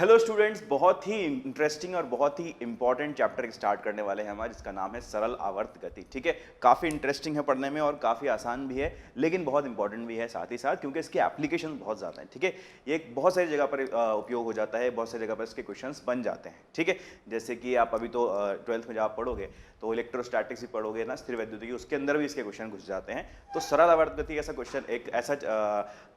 Hello students, बहुत ही interesting और बहुत ही इंपॉर्टेंट चैप्टर स्टार्ट करने वाले हैं हमारे, जिसका नाम है सरल आवर्त गति। ठीक है, काफ़ी इंटरेस्टिंग है पढ़ने में और काफ़ी आसान भी है, लेकिन बहुत इंपॉर्टेंट भी है साथ ही साथ, क्योंकि इसके एप्लीकेशन बहुत ज़्यादा हैं। ठीक है, ये बहुत सारी जगह पर उपयोग हो जाता है, बहुत सारी जगह पर इसके क्वेश्चंस बन जाते हैं। ठीक है, जैसे कि आप अभी तो 12th में जब आप पढ़ोगे तो इलेक्ट्रोस्टैटिक्स भी पढ़ोगे ना, स्थिर वैद्युतिकी, उसके अंदर भी इसके क्वेश्चन घुस जाते हैं। तो सरल आवर्त गति ऐसा क्वेश्चन, एक ऐसा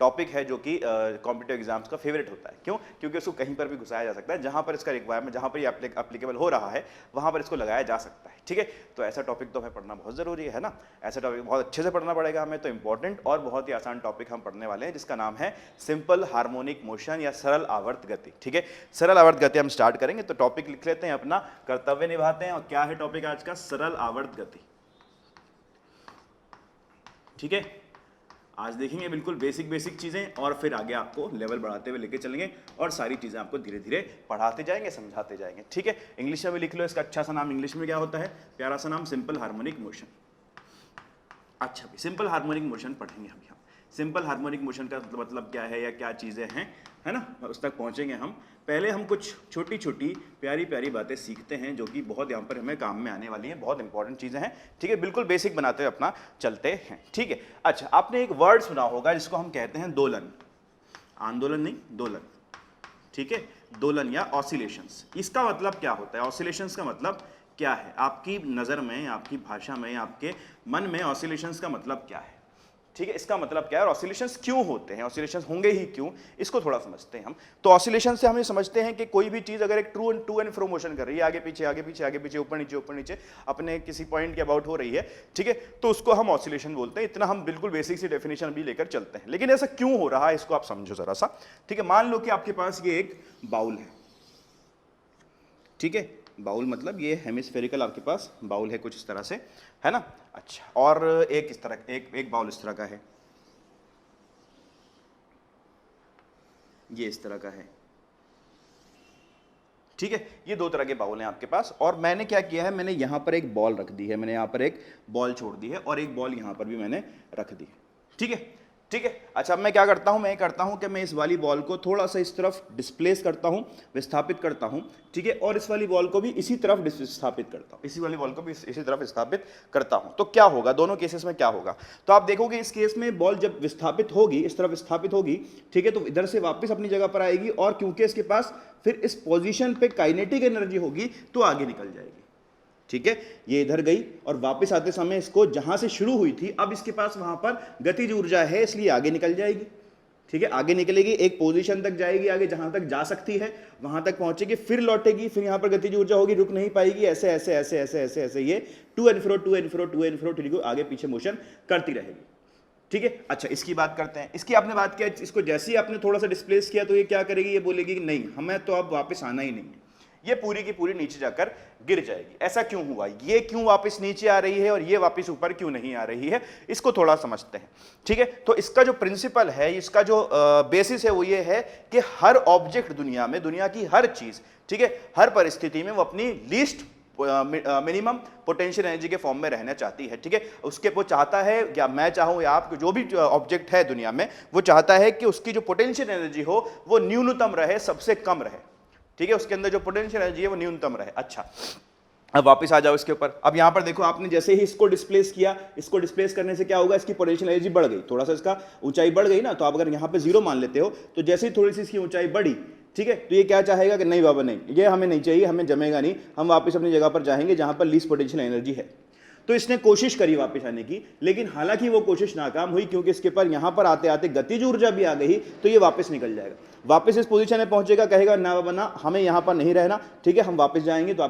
टॉपिक है जो कि कॉम्पिटिटिव एग्जाम्स का फेवरेट होता है। क्यों? क्योंकि उसको कहीं पर भी घुसाया जा सकता है, जहां पर इसका रिक्वायरमेंट, जहां पर ये एप्लीकेबल हो रहा है वहां पर इसको लगाया जा सकता है। ठीक है, तो ऐसा टॉपिक तो हमें पढ़ना बहुत जरूरी है ना, ऐसा टॉपिक बहुत अच्छे से पढ़ना पड़ेगा हमें। तो इंपॉर्टेंट और बहुत ही आसान टॉपिक हम पढ़ने वाले हैं, जिसका नाम है सिंपल हार्मोनिक मोशन या सरल आवर्त गति। ठीक है, सरल आवर्त गति हम स्टार्ट करेंगे। तो टॉपिक लिख लेते हैं अपना, कर्तव्य निभाते हैं। और क्या है टॉपिक आज का? सरल आवर्त गति। ठीक है, आज देखेंगे बिल्कुल बेसिक चीजें, और फिर आगे आपको लेवल बढ़ाते हुए लेके चलेंगे और सारी चीजें आपको धीरे धीरे पढ़ाते जाएंगे, समझाते जाएंगे। ठीक है, इंग्लिश में भी लिख लो, इसका अच्छा सा नाम इंग्लिश में क्या होता है, प्यारा सा नाम, सिंपल हार्मोनिक मोशन। अच्छा भी सिंपल हार्मोनिक मोशन पढ़ेंगे अभी हम। सिंपल हार्मोनिक मोशन का मतलब क्या है या क्या चीजें हैं, है ना, उस तक पहुंचेंगे हम। पहले हम कुछ छोटी छोटी प्यारी प्यारी बातें सीखते हैं, जो कि बहुत यहाँ पर हमें काम में आने वाली हैं, बहुत इंपॉर्टेंट चीज़ें हैं। ठीक है, बिल्कुल बेसिक बनाते हुए अपना चलते हैं। ठीक है, अच्छा, आपने एक वर्ड सुना होगा जिसको हम कहते हैं दोलन। आंदोलन नहीं, दोलन। ठीक है, दोलन या ऑसिलेशंस। इसका मतलब क्या होता है? ऑसिलेशंस का मतलब क्या है आपकी नज़र में, आपकी भाषा में, आपके मन में ऑसिलेशंस का मतलब क्या है? ठीक है, इसका मतलब क्या है और ऑसिलेशंस क्यों होते हैं, ऑसिलेशंस होंगे ही क्यों, इसको थोड़ा समझते हैं हम। तो ऑसिलेशन से हम ये समझते हैं कि कोई भी चीज अगर एक टू एंड फ्रो मोशन कर रही है, आगे पीछे आगे पीछे आगे पीछे, ऊपर नीचे अपने किसी पॉइंट के अबाउट हो रही है, ठीक है, तो उसको हम ऑसिलेशन बोलते हैं। इतना हम बिल्कुल बेसिक सी डेफिनेशन भी लेकर चलते हैं। लेकिन ऐसा क्यों हो रहा है इसको आप समझो जरा सा। ठीक है, मान लो कि आपके पास ये एक बाउल है। ठीक है, बाउल मतलब ये हेमिस्फेरिकल आपके पास बाउल है कुछ इस तरह से, है ना। अच्छा, और एक इस तरह, एक बाउल इस तरह का है, ये इस तरह का है। ठीक है, ये दो तरह के बाउल हैं आपके पास। और मैंने क्या किया है, मैंने यहां पर एक बॉल रख दी है, मैंने यहां पर एक बॉल छोड़ दी है, और एक बॉल यहां पर भी मैंने रख दी है। ठीक है, ठीक है। अच्छा, अब मैं क्या करता हूं, मैं करता हूं कि मैं इस वाली बॉल को थोड़ा सा इस तरफ डिस्प्लेस करता हूं, विस्थापित करता हूं। ठीक है, और इस वाली बॉल को भी इसी तरफ विस्थापित करता हूं, इसी वाली बॉल को भी इसी तरफ विस्थापित करता हूं। तो क्या होगा, दोनों केसेस में क्या होगा? तो आप देखोगे इस केस में बॉल जब विस्थापित होगी, इस तरफ विस्थापित होगी, ठीक है, तो इधर से वापस अपनी जगह पर आएगी, और क्योंकि इसके पास फिर इस पोजीशन पे काइनेटिक एनर्जी होगी तो आगे निकल जाएगी। ठीक है, ये इधर गई और वापस आते समय इसको जहां से शुरू हुई थी, अब इसके पास वहां पर गतिज ऊर्जा है, इसलिए आगे निकल जाएगी। ठीक है, आगे निकलेगी, एक पोजीशन तक जाएगी, आगे जहां तक जा सकती है वहां तक पहुंचेगी, फिर लौटेगी, फिर यहां पर गतिज ऊर्जा होगी, रुक नहीं पाएगी, ऐसे ऐसे ऐसे ऐसे ऐसे ऐसे ये टू एंड फ्रो ठीक है, आगे पीछे मोशन करती रहेगी। ठीक है, अच्छा, इसकी बात करते हैं। इसकी आपने बात किया, इसको जैसे ही आपने थोड़ा सा डिस्प्लेस किया तो ये क्या करेगी, ये बोलेगी कि नहीं, हमें तो अब वापस आना ही नहीं है, ये पूरी की पूरी नीचे जाकर गिर जाएगी। ऐसा क्यों हुआ, ये क्यों वापस नीचे आ रही है और ये वापस ऊपर क्यों नहीं आ रही है, इसको थोड़ा समझते हैं। ठीक है, तो इसका जो प्रिंसिपल है, इसका जो बेसिस है, वो ये है कि हर ऑब्जेक्ट दुनिया में, दुनिया की हर चीज, ठीक है, हर परिस्थिति में वो अपनी लीस्ट मिनिमम पोटेंशियल एनर्जी के फॉर्म में रहना चाहती है। ठीक है, उसके वो चाहता है, या मैं चाहूं या आप, जो भी ऑब्जेक्ट है दुनिया में, वो चाहता है कि उसकी जो पोटेंशियल एनर्जी हो वो न्यूनतम रहे, सबसे कम रहे। ठीक है, उसके अंदर जो पोटेंशियल एनर्जी है वो न्यूनतम रहे। अच्छा, अब वापस आ जाओ इसके ऊपर। अब यहां पर देखो, आपने जैसे ही इसको डिस्प्लेस किया, इसको डिस्प्लेस करने से क्या होगा, इसकी पोटेंशियल एनर्जी बढ़ गई, थोड़ा सा इसका ऊंचाई बढ़ गई ना। तो आप अगर यहां पे 0 मान लेते हो, तो जैसे ही थोड़ी सी इसकी ऊंचाई बढ़ी, ठीक है, तो ये क्या चाहेगा कि नहीं बाबा नहीं, ये हमें नहीं चाहिए, हमें जमेगा नहीं, हम वापस अपनी जगह पर जाएंगे जहां पर लीस्ट पोटेंशियल एनर्जी है। तो इसने कोशिश करी वापस आने की, लेकिन हालांकि वो कोशिश नाकाम हुई, क्योंकि इसके पर यहां पर आते आते गतिज ऊर्जा भी आ गई, तो ये वापस निकल जाएगा, वापस इस पोजीशन में पहुंचेगा, कहेगा ना बाबा ना, हमें यहां पर नहीं रहना। ठीक है, हम वापस जाएंगे, तो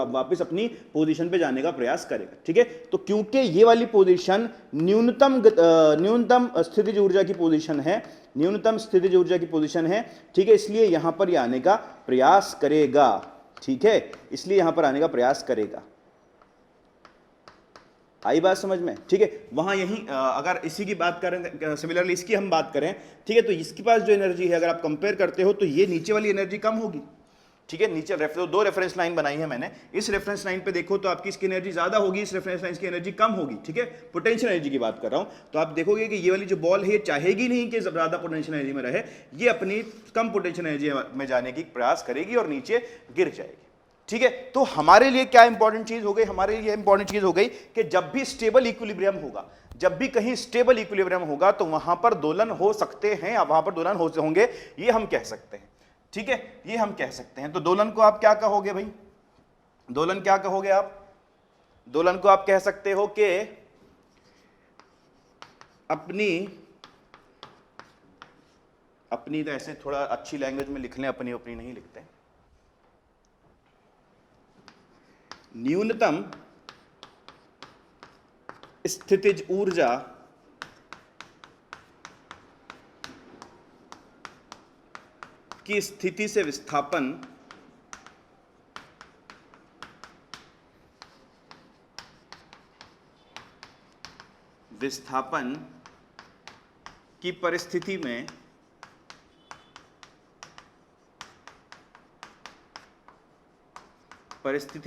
वापस अपनी पोजीशन पे जाने का प्रयास करेगा। ठीक है, तो क्योंकि ये वाली पोजीशन न्यूनतम स्थितिज ऊर्जा की पोजीशन है, न्यूनतम स्थितिज ऊर्जा की पोजीशन है, ठीक है, इसलिए यहां पर ये आने का प्रयास करेगा। ठीक है, इसलिए यहां पर आने का प्रयास करेगा। आई बात समझ में? ठीक है, वहां यही अगर इसी की बात करें, सिमिलरली इसकी हम बात करें, ठीक है, तो इसके पास जो एनर्जी है, अगर आप कंपेयर करते हो, तो ये नीचे वाली एनर्जी कम होगी, ठीक है, नीचे दो रेफरेंस लाइन बनाई है मैंने, इस रेफरेंस लाइन पे देखो तो आपकी इसकी एनर्जी ज्यादा होगी, इस रेफरेंस लाइन की एनर्जी कम होगी, ठीक है, पोटेंशियल एनर्जी की बात कर रहा हूं। तो आप देखोगे कि ये वाली जो बॉल है ये चाहेगी नहीं कि ज्यादा पोटेंशियल एनर्जी में रहे, ये अपनी कम पोटेंशियल एनर्जी में जाने की प्रयास करेगी और नीचे गिर जाएगी, ठीक है। तो हमारे लिए क्या इंपॉर्टेंट चीज हो गई, हमारे लिए इंपॉर्टेंट चीज हो गई कि जब भी स्टेबल इक्विलिब्रियम होगा, जब भी कहीं स्टेबल इक्विलिब्रियम होगा तो वहां पर दोलन हो सकते हैं, वहां पर दोलन होंगे, ये हम कह सकते हैं, ठीक है, ये हम कह सकते हैं। तो दोलन को आप क्या कहोगे भाई, दोलन क्या कहोगे आप, दोलन को आप कह सकते हो कि अपनी तो ऐसे थोड़ा अच्छी लैंग्वेज में लिख लें, अपनी अपनी नहीं लिखते, न्यूनतम स्थितिज ऊर्जा की स्थिति से विस्थापन की परिस्थिति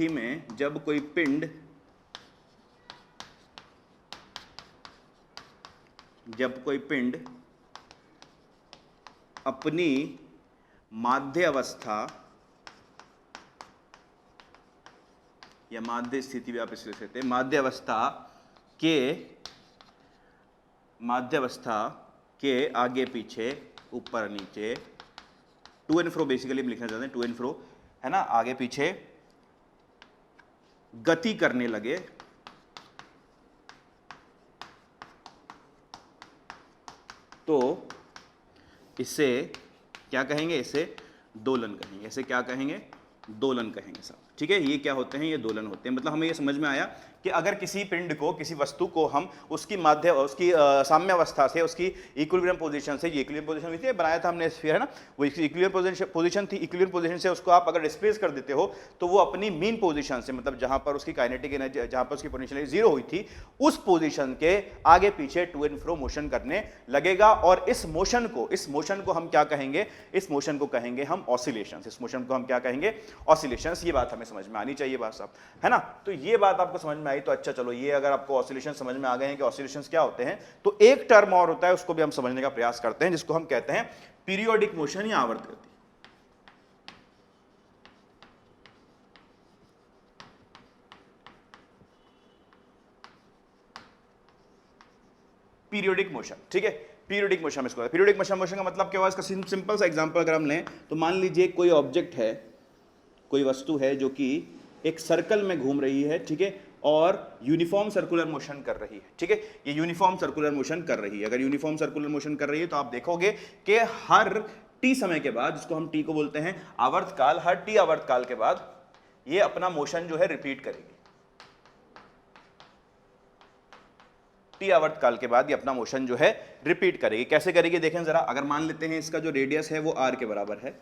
में जब कोई पिंड अपनी माध्य अवस्था या माध्य स्थिति भी आप इसे कहते हैं, माध्य अवस्था के आगे पीछे ऊपर नीचे टू एंड फ्रो, बेसिकली हम लिखना चाहते हैं टू एंड फ्रो, है ना, आगे पीछे गति करने लगे, तो इसे क्या कहेंगे, इसे दोलन कहेंगे, इसे क्या कहेंगे, दोलन कहेंगे साहब, ठीक है। ये क्या होते हैं, ये दोलन होते हैं। मतलब हमें ये समझ में आया कि अगर किसी पिंड को, किसी वस्तु को हम उसकी साम्य अवस्था से, उसकी इक्विलिब्रियम पोजीशन से, ये इक्विलिब्रियम पोजीशन हुई थी, बनाया था हमने स्फीयर, है ना, वो इक्विलिब्रियम पोजीशन थी, इक्विलिब्रियम पोजीशन से उसको आप अगर डिस्प्लेस कर देते हो तो वो अपनी मीन पोजीशन से, मतलब जहां पर उसकी काइनेटिक एनर्जी, जहां पर उसकी पोटेंशियल एनर्जी 0 हुई थी, उस पोजीशन के आगे पीछे टू एंड फ्रो मोशन करने लगेगा। और इस मोशन को हम क्या कहेंगे, इस मोशन को कहेंगे हम ऑसिलेशंस, इस मोशन को हम क्या कहेंगे, ऑसिलेशंस। ये बात हमें समझ में आनी चाहिए बात साहब, है ना। तो ये बात आपको समझ में आई तो अच्छा, चलो ये अगर आपको ऑसिलेशन समझ में आ गए हैं कि ऑसिलेशंस क्या होते हैं, तो एक टर्म और होता है, उसको भी हम समझने का प्रयास करते हैं, जिसको हम कहते हैं पीरियोडिक मोशन या आवर्त गति। पीरियोडिक मोशन, ठीक है, पीरियोडिक मोशन इसको, पीरियोडिक मोशन का मतलब क्या हुआ, इसका सिंपल सा एग्जांपल अगर हम लें तो मान लीजिए कोई ऑब्जेक्ट है, कोई वस्तु है जो कि एक सर्कल में घूम रही है, ठीक है, और यूनिफॉर्म सर्कुलर मोशन कर रही है, ठीक है, ये यूनिफॉर्म सर्कुलर मोशन कर रही है। अगर यूनिफॉर्म सर्कुलर मोशन कर रही है तो आप देखोगे कि हर टी समय के बाद, जिसको हम टी को बोलते हैं आवर्तकाल, हर टी आवर्तकाल के बाद ये अपना मोशन जो है रिपीट करेगी, टी आवर्तकाल के बाद ये अपना मोशन जो है रिपीट करेगी। कैसे करेगी देखें जरा, अगर मान लेते हैं इसका जो रेडियस है वो r के बराबर है,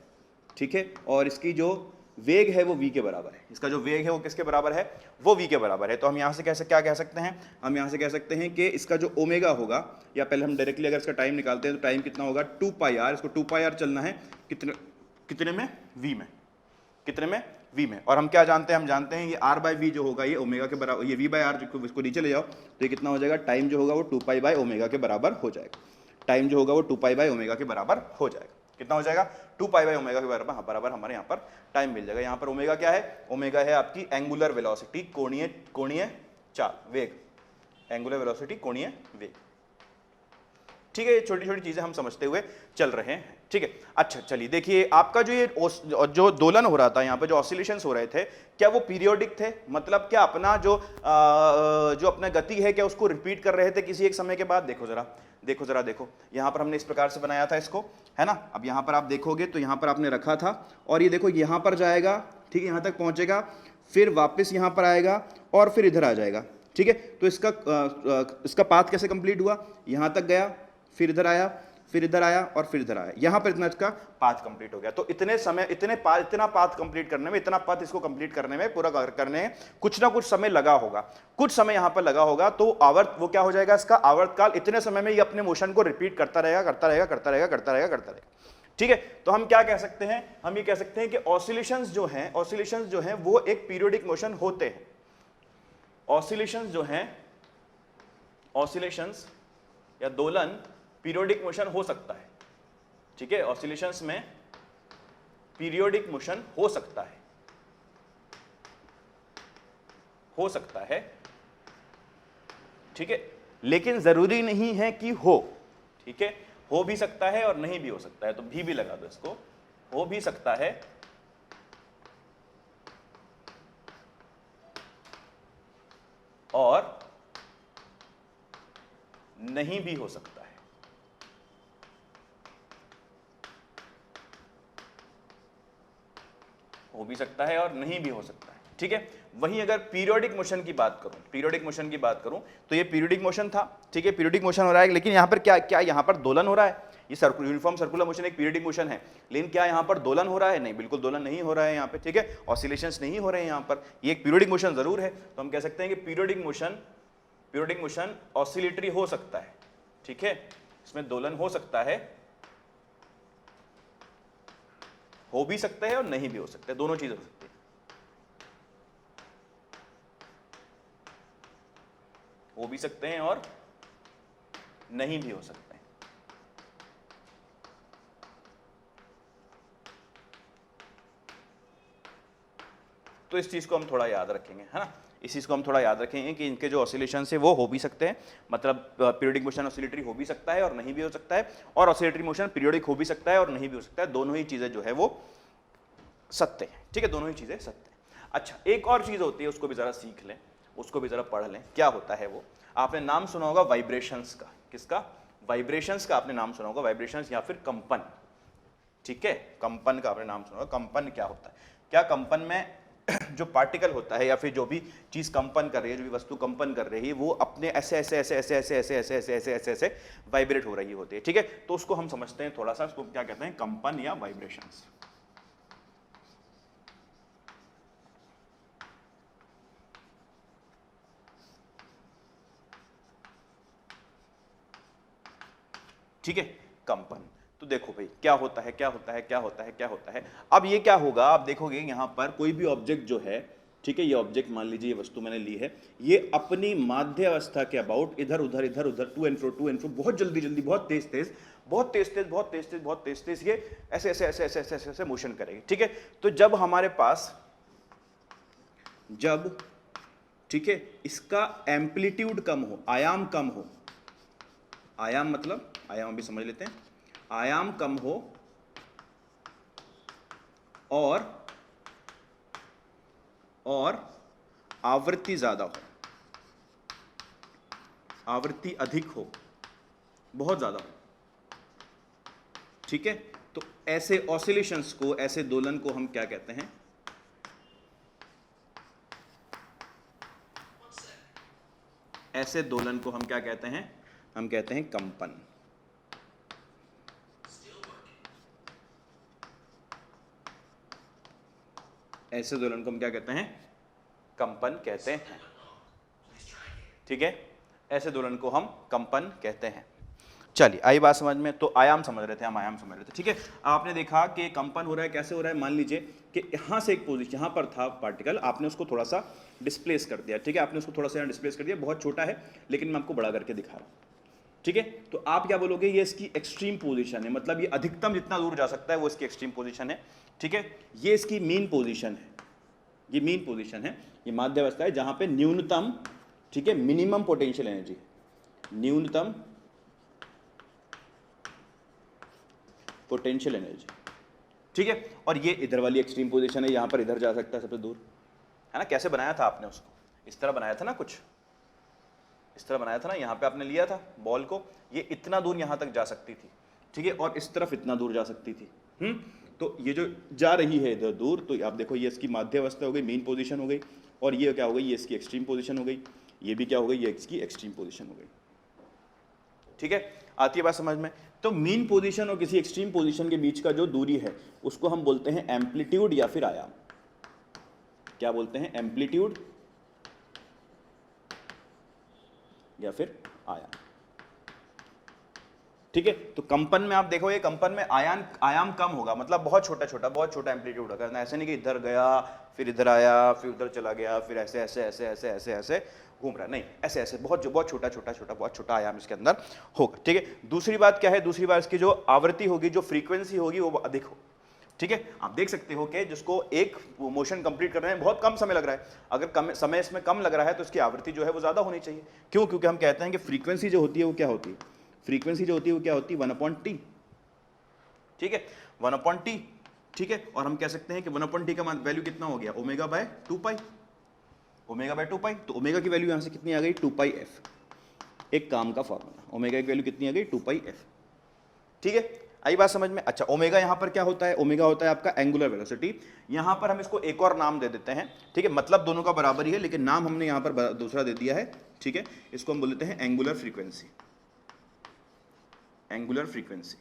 ठीक है, और इसकी जो वेग है वो v के बराबर है, इसका जो वेग है वो किसके बराबर है, वो v के बराबर है। तो हम यहाँ से क्या कह सकते हैं, हम यहाँ से कह सकते हैं कि इसका जो ओमेगा होगा, या पहले हम डायरेक्टली अगर इसका टाइम निकालते हैं तो टाइम कितना होगा 2πr, इसको 2πr चलना है कितने में, v में, कितने में, v में। और हम क्या जानते हैं, हम जानते हैं ये r/v जो होगा ये ओमेगा के बराबर, ये v/r इसको नीचे ले जाओ तो ये कितना हो जाएगा, टाइम जो होगा वो 2π/ω के बराबर हो जाएगा, टाइम जो होगा वो 2π/ω के बराबर हो जाएगा। कितना हो जाएगा, 2π/ω के बराबर हमारे यहाँ पर टाइम मिल जाएगा। यहाँ पर ओमेगा क्या है, ओमेगा है आपकी एंगुलर वेलोसिटी, कोणीय चाल, वेग, एंगुलर वेलोसिटी, कोणीय वेग, ठीक है। ये छोटी छोटी चीजें हम समझते हुए चल रहे हैं, ठीक है। अच्छा चलिए देखिए, आपका जो दोलन हो रहा था, यहाँ पे जो ऑसिलेशंस हो रहे थे, क्या वो पीरियोडिक थे, मतलब क्या अपना जो अपना गति है क्या उसको रिपीट कर रहे थे किसी एक समय के बाद। देखो यहाँ पर हमने इस प्रकार से बनाया था इसको, है ना। अब यहाँ पर आप देखोगे तो यहाँ पर आपने रखा था और ये देखो यहाँ पर जाएगा, ठीक है, यहाँ तक पहुँचेगा, फिर वापस यहाँ पर आएगा और फिर इधर आ जाएगा, ठीक है। तो इसका पाथ कैसे कंप्लीट हुआ, यहाँ तक गया, फिर इधर आया, फिर इधर आया और फिर इधर आया, यहां पर इतना इसका पाथ कंप्लीट हो गया। तो इतना पाथ कंप्लीट करने में, इतना पथ इसको कंप्लीट करने में, पूरा करने में कुछ ना कुछ समय लगा होगा, कुछ समय यहां पर लगा होगा। तो आवर्त वो क्या हो जाएगा, इसका आवर्तकाल, इतने समय में ये अपने मोशन को रिपीट करता रहेगा, ठीक है, तो हम क्या कह सकते हैं, हम ये कह सकते हैं कि ऑसिलेशंस जो हैं वो एक पीरियोडिक मोशन होते हैं। ऑसिलेशंस जो हैं, ऑसिलेशंस या दोलन पीरियोडिक मोशन हो सकता है। ठीक है, ऑसिलेशंस में पीरियोडिक मोशन हो सकता है, ठीक है, लेकिन जरूरी नहीं है कि हो। ठीक है, हो भी सकता है और नहीं भी हो सकता है, तो भी लगा दो इसको, हो भी सकता है और नहीं भी हो सकता है। हो भी सकता है और नहीं भी हो सकता है। ठीक है, वहीं अगर पीरियोडिक मोशन की बात करूं, तो ये पीरियोडिक मोशन था। ठीक है, पीरियोडिक मोशन हो रहा है, लेकिन यहां पर क्या यहां पर दोलन हो रहा है? ये यूनिफॉर्म सर्कुलर मोशन एक पीरियोडिक मोशन है, लेकिन क्या यहां पर दोलन हो रहा है? नहीं, बिल्कुल दोलन नहीं हो रहा है यहां पे। ठीक है, ऑसिलेशंस नहीं हो रहे हैं यहां पर, ये एक पीरियोडिक मोशन जरूर है। तो हम कह सकते हैं कि पीरियोडिक मोशन ऑसिलेटरी हो सकता है। ठीक है, इसमें दोलन हो सकता है, हो भी सकता है और नहीं भी हो सकता है, दोनों चीजें हो सकती है। हो भी सकते हैं और नहीं भी हो सकते हैं। तो इस चीज को हम थोड़ा याद रखेंगे, है ना, इस चीज को हम थोड़ा याद रखेंगे कि इनके जो ऑसिलेशन है वो हो भी सकते हैं, मतलब पीरियोडिक मोशन ऑसिलेटरी हो भी सकता है और नहीं भी हो सकता है, और ऑसिलेटरी मोशन पीरियोडिक हो भी सकता है और नहीं भी हो सकता है, दोनों ही चीजें जो है वो सत्य है। ठीक है, दोनों ही चीजें सत्य है। अच्छा, एक और चीज होती है, उसको भी जरा सीख लें, उसको भी जरा पढ़ लें। क्या होता है वो? आपने नाम सुना होगा वाइब्रेशंस का। किसका? वाइब्रेशंस का आपने नाम सुना होगा, वाइब्रेशंस या फिर कंपन। ठीक है, कंपन का आपने नाम सुना होगा। कंपन क्या होता है? क्या कंपन में जो पार्टिकल होता है या फिर जो भी चीज कंपन कर रही है, जो भी वस्तु कंपन कर रही है, वो अपने ऐसे ऐसे ऐसे ऐसे ऐसे ऐसे ऐसे ऐसे ऐसे ऐसे ऐसे वाइब्रेट हो रही होती है। ठीक है, तो उसको हम समझते हैं थोड़ा सा, उसको क्या कहते हैं? कंपन या वाइब्रेशंस। ठीक है, कंपन। तो देखो भाई, क्या होता है, क्या होता है, क्या होता है, क्या होता है। अब ये क्या होगा, आप देखोगे यहां पर कोई भी ऑब्जेक्ट जो है, ठीक है, ये ऑब्जेक्ट मान लीजिए, ये वस्तु मैंने ली है, ये अपनी माध्य अवस्था के अबाउट इधर उधर इधर उधर टू एंड फ्रो बहुत जल्दी जल्दी, बहुत तेज तेज, बहुत तेज तेज, बहुत तेज तेज, बहुत तेज तेज, ये ऐसे ऐसे ऐसे ऐसे ऐसे ऐसे ऐसे मोशन करेगी। ठीक है, तो जब हमारे पास, जब, ठीक है, इसका एम्पलीट्यूड कम हो, आयाम कम हो, आयाम मतलब, आयाम भी समझ लेते हैं, आयाम कम हो और आवृत्ति ज्यादा हो, आवृत्ति अधिक हो, बहुत ज्यादा हो। ठीक है, तो ऐसे ऑसिलेशंस को, ऐसे दोलन को हम क्या कहते हैं? ऐसे दोलन को हम क्या कहते हैं? हम कहते हैं कंपन। ऐसे दोलन को हम क्या कहते हैं? कंपन कहते हैं। ठीक है, ऐसे दोलन को हम कंपन कहते हैं। चलिए, आई बात समझ में? तो आयाम समझ रहे थे हम, आयाम समझ रहे थे। ठीक है, आपने देखा कि कंपन हो रहा है, कैसे हो रहा है? मान लीजिए कि यहां से एक पोजीशन, यहां पर था पार्टिकल, आपने उसको थोड़ा सा डिस्प्लेस कर दिया। ठीक है, आपने उसको थोड़ा सा डिस्प्लेस कर दिया, बहुत छोटा है, लेकिन मैं आपको बड़ा करके दिखा रहा हूं। ठीक है, तो आप क्या बोलोगे? ये इसकी एक्सट्रीम पोजीशन है, मतलब ये अधिकतम जितना दूर जा सकता है वो इसकी एक्सट्रीम पोजीशन है। ठीक है, ये इसकी मीन पोजीशन है, ये मीन पोजीशन है, ये माध्य अवस्था है जहां पे न्यूनतम, ठीक है, मिनिमम पोटेंशियल एनर्जी, न्यूनतम पोटेंशियल एनर्जी। ठीक है, और ये इधर वाली एक्सट्रीम पोजीशन है, यहां पर इधर जा सकता है सबसे दूर, है ना? कैसे बनाया था आपने उसको? इस तरह बनाया था ना, कुछ इस तरह बनाया था ना, यहाँ पे आपने लिया था बॉल को, ये इतना दूर यहाँ तक जा सकती थी। ठीक है, और इस तरफ इतना दूर जा सकती थी। तो ये जो जा रही है इधर दूर, तो आप देखो ये इसकी माध्य अवस्था हो गई, मेन पोजीशन हो गई, और ये क्या हो गई? ये इसकी एक्सट्रीम पोजीशन हो गई, ये भी क्या हो गई? ये इसकी एक्सट्रीम पोजीशन हो गई। ठीक है, आती है बात समझ में? तो मीन पोजीशन और किसी एक्सट्रीम पोजीशन के बीच का जो दूरी है उसको हम बोलते हैं एम्पलीट्यूड या फिर आयाम। क्या बोलते हैं? एम्पलीट्यूड या फिर आयाम। ठीक है। तो कंपन में आप देखो, ये कंपन में आयाम कम होगा, मतलब बहुत छोटा एम्पलीट्यूड होगा। ऐसे नहीं कि इधर गया फिर इधर आया फिर उधर चला गया फिर ऐसे ऐसे ऐसे ऐसे ऐसे ऐसे घूम रहा, नहीं, ऐसे ऐसे बहुत छोटा आयाम इसके अंदर होगा। ठीक है। दूसरी बात क्या है, दूसरी बात इसकी जो आवृत्ति होगी, जो फ्रीक्वेंसी होगी वो अधिक हो। ठीक है। आप देख सकते हो कि जिसको एक मोशन कंप्लीट करने में बहुत कम समय लग रहा है, अगर कम समय इसमें कम लग रहा है तो इसकी आवृत्ति जो है वो ज्यादा होनी चाहिए। क्यों? क्योंकि हम कहते हैं कि फ्रीक्वेंसी जो होती है वो क्या होती है, फ्रीक्वेंसी जो होती है वो क्या होती है, 1/t। ठीक है, 1/t। ठीक है। और हम कह सकते हैं कि 1/t का वैल्यू कितना हो गया, ओमेगा बाय 2 ओमेगा बाय 2 तो ओमेगा की वैल्यू यहां से कितनी आ गई, 2πf। एक काम का फॉर्मूला, ओमेगा की वैल्यू कितनी आ गई, 2πf। ठीक है, आई बात समझ में। अच्छा, ओमेगा यहां पर क्या होता है, ओमेगा होता है आपका एंगुलर वेलोसिटी। यहां पर हम इसको एक और नाम दे देते हैं। ठीक है, मतलब दोनों का बराबर ही है लेकिन नाम हमने यहां पर दूसरा दे दिया है। ठीक है, इसको हम बोल देते हैं एंगुलर फ्रीक्वेंसी, एंगुलर फ्रीक्वेंसी,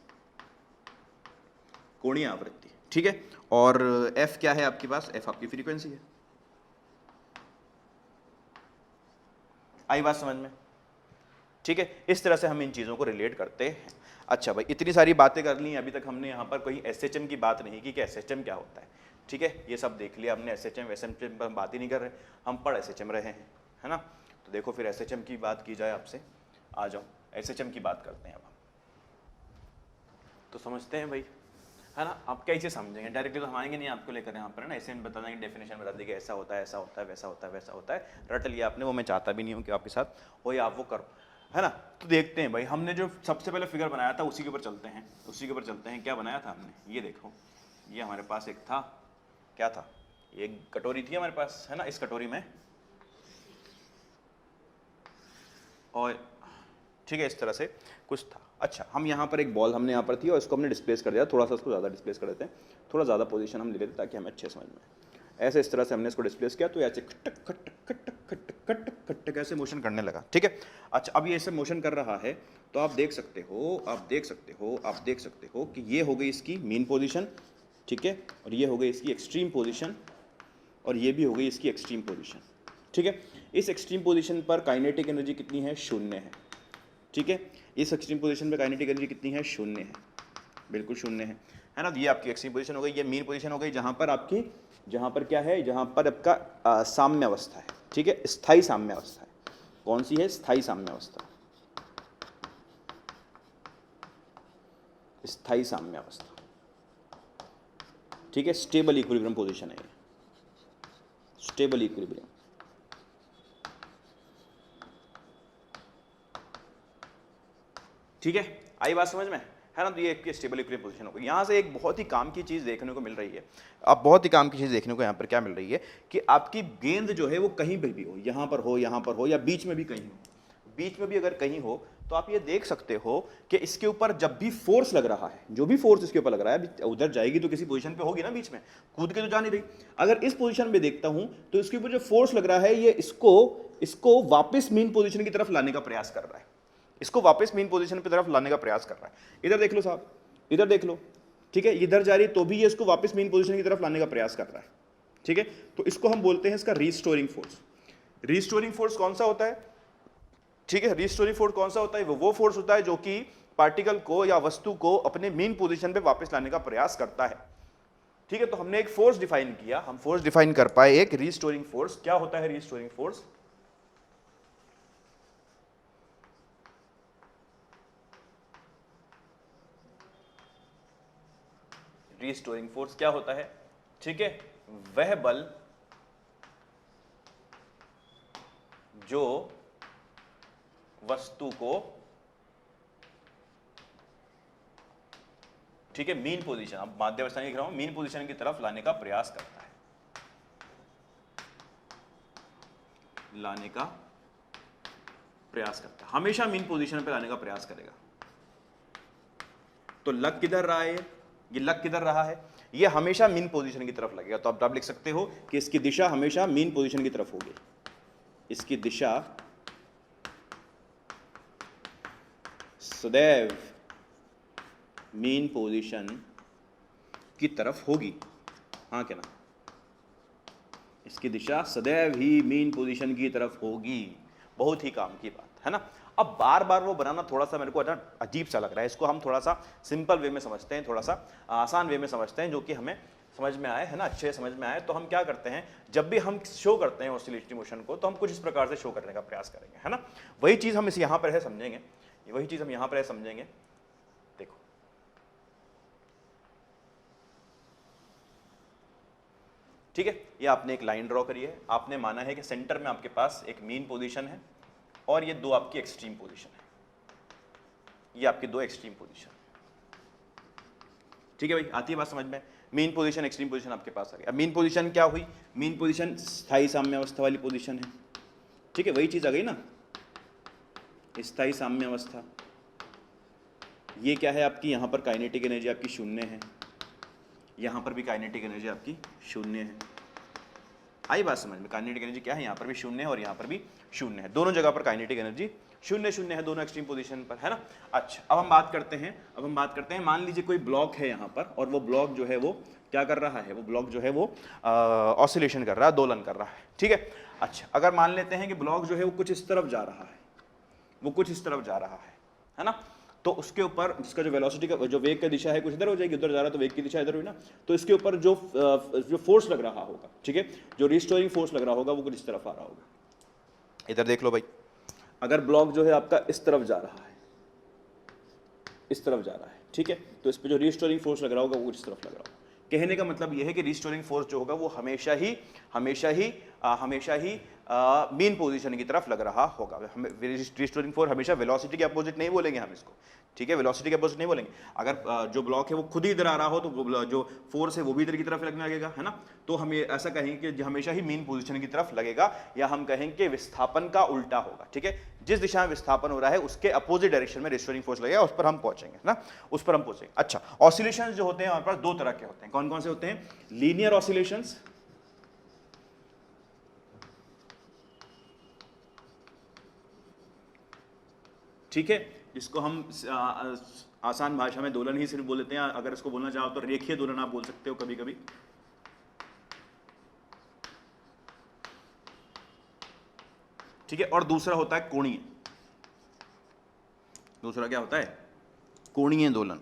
कोणीय आवृत्ति। ठीक है, और एफ क्या है आपके पास, एफ आपकी फ्रीक्वेंसी है। आई बात समझ में। ठीक है, इस तरह से हम इन चीजों को रिलेट करते हैं। अच्छा भाई, इतनी सारी बातें कर ली, अभी तक हमने यहाँ पर कोई एसएचएम की बात नहीं की कि एसएचएम क्या होता है। ठीक है, ये सब देख लिया हमने, एसएचएम एसएचएम पर बात ही नहीं कर रहे, हम पढ़ एसएचएम रहे हैं, है ना। तो देखो फिर एसएचएम की बात की जाए आपसे, आ जाओ एसएचएम की बात करते हैं अब हम। तो समझते हैं भाई, है ना। आप कैसे समझेंगे, डायरेक्टली तो हम आएंगे नहीं आपको लेकर यहाँ पर, ना ऐसे बता देंगे, डेफिनेशन बता देंगे ऐसा होता है ऐसा होता है वैसा होता है वैसा होता है, रट लिया आपने, वो मैं चाहता भी नहीं हूँ कि आपके साथ हो या आप वो करो, है ना। तो देखते हैं भाई, हमने जो सबसे पहले फिगर बनाया था उसी के ऊपर चलते हैं, उसी के ऊपर चलते हैं। क्या बनाया था हमने, ये देखो, ये हमारे पास एक था, क्या था, ये कटोरी थी हमारे पास, है ना। इस कटोरी में, और ठीक है, इस तरह से कुछ था। अच्छा, हम यहाँ पर एक बॉल हमने यहाँ पर थी और इसको हमने डिस्प्लेस कर दिया, थोड़ा सा उसको ज़्यादा डिस्प्लेस कर देते हैं, थोड़ा ज़्यादा पोजीशन हम ले लेते हैं ताकि हमें अच्छे समझ में। ऐसे इस तरह से हमने इसको डिस्प्लेस किया तो ऐसे खट खट खट खट खट खट कैसे मोशन करने लगा। ठीक है। अच्छा, अब ये ऐसे मोशन कर रहा है तो आप देख सकते हो, आप देख सकते हो, आप देख सकते हो कि ये हो गई इसकी मीन पोजिशन। ठीक है, और ये हो गई इसकी एक्सट्रीम पोजिशन, और ये भी हो गई इसकी एक्सट्रीम पोजिशन। ठीक है, इस एक्सट्रीम पोजिशन पर काइनेटिक एनर्जी कितनी है, 0 है। ठीक है, इस एक्सट्रीम पोजीशन पे काइनेटिक एनर्जी कितनी है, 0 है, बिल्कुल 0 है ना। ये आपकी एक्सट्रीम पोजीशन हो गई, ये मीन पोजीशन हो गई, जहां पर आपकी, जहां पर क्या है, जहां पर आपका साम्य अवस्था है। ठीक है, स्थायी साम्य अवस्था है। कौन सी है, स्थायी साम्य अवस्था, स्थायी साम्य अवस्था। ठीक है, स्टेबल इक्विलिब्रियम पोजीशन है ये, स्टेबल इक्विलिब्रियम। ठीक है, आई बात समझ में, है ना। तो ये एक स्टेबल इक्विलिब्रियम पोजीशन हो गई। यहाँ से एक बहुत ही काम की चीज़ देखने को मिल रही है, अब बहुत ही काम की चीज़ देखने को यहाँ पर क्या मिल रही है कि आपकी गेंद जो है वो कहीं पर भी हो, यहाँ पर हो, यहाँ पर हो, या बीच में भी कहीं हो, बीच में भी अगर कहीं हो, तो आप ये देख सकते हो कि इसके ऊपर जब भी फोर्स लग रहा है, जो भी फोर्स इसके ऊपर लग रहा है, उधर जाएगी तो किसी पोजीशन पे होगी ना, बीच में कूद के तो जा नहीं रही। अगर इस पोजीशन पे देखता हूं तो इसके ऊपर जो फोर्स लग रहा है ये इसको वापस मीन पोजीशन की तरफ लाने का प्रयास कर रहा है, इसको वापस मीन पोजीशन की तरफ लाने का प्रयास कर रहा है। इधर देख लो साहब, इधर देख लो। ठीक है, इधर जा रही तो भी ये इसको वापस मीन पोजीशन की तरफ लाने का प्रयास कर रहा है। ठीक है, तो इसको हम बोलते हैं इसका रीस्टोरिंग फोर्स। रीस्टोरिंग फोर्स कौन सा होता है, ठीक है, रीस्टोरिंग फोर्स कौन सा होता है, वो फोर्स होता है जो कि पार्टिकल को या वस्तु को अपने मीन पोजीशन पे वापस लाने का प्रयास करता है। ठीक है, तो हमने एक फोर्स डिफाइन किया, हम फोर्स डिफाइन कर पाए एक रीस्टोरिंग फोर्स। क्या होता है रीस्टोरिंग फोर्स, रीस्टोरिंग फोर्स क्या होता है, ठीक है, वह बल जो वस्तु को, ठीक है, मीन पोजीशन, अब माध्यावस्था लिख रहा हूं, मीन पोजीशन की तरफ लाने का प्रयास करता है, लाने का प्रयास करता है, हमेशा मीन पोजीशन पे लाने का प्रयास करेगा। तो लग किधर रहा है, ये लग किधर रहा है, ये हमेशा मीन पोजीशन की तरफ लगेगा। तो आप लिख सकते हो कि इसकी दिशा हमेशा मीन पोजीशन की तरफ होगी, इसकी दिशा सदैव मीन पोजीशन की तरफ होगी। हाँ क्या ना, इसकी दिशा सदैव ही मीन पोजीशन की तरफ होगी। बहुत ही काम की बात है ना। अब बार बार वो बनाना थोड़ा सा मेरे को अजीब सा लग रहा है, इसको हम थोड़ा सा सिंपल वे में समझते हैं, थोड़ा सा आसान वे में समझते हैं, जो कि हमें समझ में आए, है ना, अच्छे समझ में आए। तो हम क्या करते हैं, जब भी हम शो करते हैं ऑसिलेटरी मोशन को, तो हम कुछ इस प्रकार से शो करने का प्रयास करेंगे, है ना। वही चीज हम इस यहां पर है समझेंगे, वही चीज हम यहां पर है समझेंगे। देखो ठीक है, ये आपने एक लाइन ड्रॉ करी है, आपने माना है कि सेंटर में आपके पास एक मीन पोजीशन है और ये दो आपकी एक्सट्रीम पोजीशन है, ये आपकी दो एक्सट्रीम पोजीशन। ठीक है भाई, आती है बात समझ में। मीन पोजीशन एक्सट्रीम पोजीशन आपके पास आ गया। अब मीन पोजीशन क्या हुई, मीन पोजीशन स्थायी साम्यावस्था वाली पोजीशन है, ठीक है, वही चीज आ गई ना, स्थायी साम्यावस्था। ये क्या है आपकी, यहां पर काइनेटिक एनर्जी आपकी शून्य है, यहां पर भी काइनेटिक एनर्जी आपकी शून्य है। आई बात समझ में, काइनेटिक एनर्जी क्या है, यहां पर भी शून्य है और यहां पर भी शून्य है, दोनों जगह पर काइनेटिक एनर्जी शून्य शून्य है, दोनों एक्सट्रीम पोजीशन पर, है ना। अच्छा, अब हम बात करते हैं, मान लीजिए कोई ब्लॉक है यहाँ पर, और वो ब्लॉक जो है वो क्या कर रहा है, वो ब्लॉक जो है वो ऑसिलेशन कर रहा है, दोलन कर रहा है, ठीक है। अच्छा, अगर मान लेते हैं कि ब्लॉक जो है वो कुछ इस तरफ जा रहा है, वो कुछ इस तरफ जा रहा है ना, तो उसके ऊपर इसका जो वेलोसिटी का, जो वेग की दिशा है कुछ इधर हो जाएगी, उधर जा रहा है तो वेग की दिशा इधर हुई ना, तो इसके ऊपर जो फोर्स लग रहा होगा, ठीक है, जो रिस्टोरिंग फोर्स लग रहा होगा वो कुछ इस तरफ आ रहा होगा। इधर देख लो भाई, अगर ब्लॉक जो है आपका इस तरफ जा रहा है, इस तरफ जा रहा है, ठीक है, तो इस पे जो रिस्टोरिंग फोर्स लग रहा होगा वो इस तरफ लग रहा होगा। कहने का मतलब यह है कि रिस्टोरिंग फोर्स जो होगा वो हमेशा ही मीन पोजीशन की तरफ लग रहा होगा। रिस्टोरिंग फोर्स हमेशा वेलोसिटी के अपोजिट नहीं बोलेंगे हम इसको, ठीक है, वेलोसिटी के अपोजिट नहीं बोलेंगे। अगर जो ब्लॉक है वो खुद ही इधर आ रहा हो तो जो फोर्स है वो भी इधर की तरफ लगने लगेगा, है ना। तो हम ऐसा कहेंगे कि हमेशा ही मीन पोजीशन की तरफ लगेगा, या हम कहेंगे विस्थापन का उल्टा होगा, ठीक है, जिस दिशा में विस्थापन हो रहा है उसके अपोजिट डायरेक्शन में रिस्टोरिंग फोर्स लगेगा, उस पर हम पहुंचेंगे ना, उस पर हम पहुंचेंगे। अच्छा, ऑसिलेशंस जो होते हैं हमारे पास दो तरह के होते हैं, कौन कौन से होते हैं, लीनियर ऑसिलेशंस, ठीक है, जिसको हम आसान भाषा में दोलन ही सिर्फ बोल देते हैं, अगर इसको बोलना चाहो तो रेखीय दोलन आप बोल सकते हो कभी कभी, ठीक है। और दूसरा होता है कोणीय, दूसरा क्या होता है, कोणीय दोलन,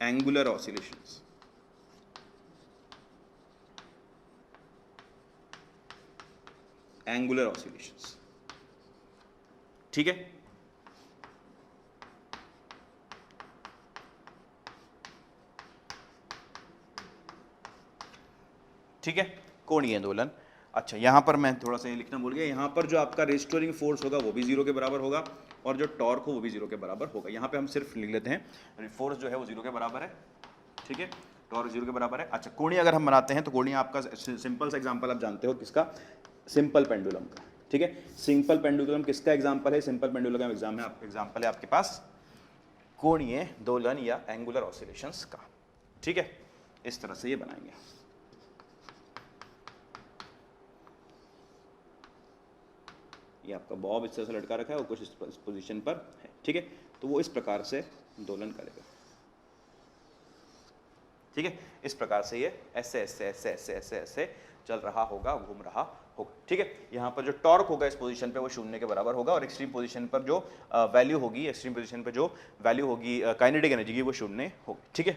एंगुलर ऑसिलेशंस, एंगुलर ऑसिलेशंस, ठीक है। ठीक है, कोणीय दोलन। अच्छा, यहां पर मैं थोड़ा सा ये लिखना भूल गया, यहां पर जो आपका रिस्टोरिंग फोर्स होगा वो भी जीरो के बराबर होगा, और जो टॉर्क हो वो भी जीरो के बराबर होगा। यहां पे हम सिर्फ लिख लेते हैं फोर्स जो है वो जीरो के बराबर है, ठीक है, टॉर्क जीरो के बराबर है। अच्छा, कोणीय अगर हम बनाते हैं तो कोणीय आपका सिंपल सा एग्जांपल आप जानते हो किसका, सिंपल पेंडुलम का, ठीक है। सिंपल पेंडुलम किसका एग्जांपल है, सिंपल पेंडुलम का एग्जांपल है आपके पास कोणीय दोलन या एंगुलर ऑसिलेशंस का, ठीक है। इस तरह से ये बनाएंगे, ये आपका बॉब इस तरह से लटका रखा है और कुछ इस पोजीशन पर है, ठीक है, तो वो इस प्रकार से दोलन करेगा, ठीक है, इस प्रकार से ये ऐसे ऐसे ऐसे ऐसे ऐसे ऐसे चल रहा होगा, घूम रहा होगा, ठीक है। यहाँ पर जो टॉर्क होगा इस पोजीशन पे वो शून्य के बराबर होगा, और एक्सट्रीम पोजीशन पर जो वैल्यू होगी, एक्सट्रीम पोजीशन पर जो वैल्यू होगी काइनेटिक एनर्जी की वो शून्य होगी, ठीक है,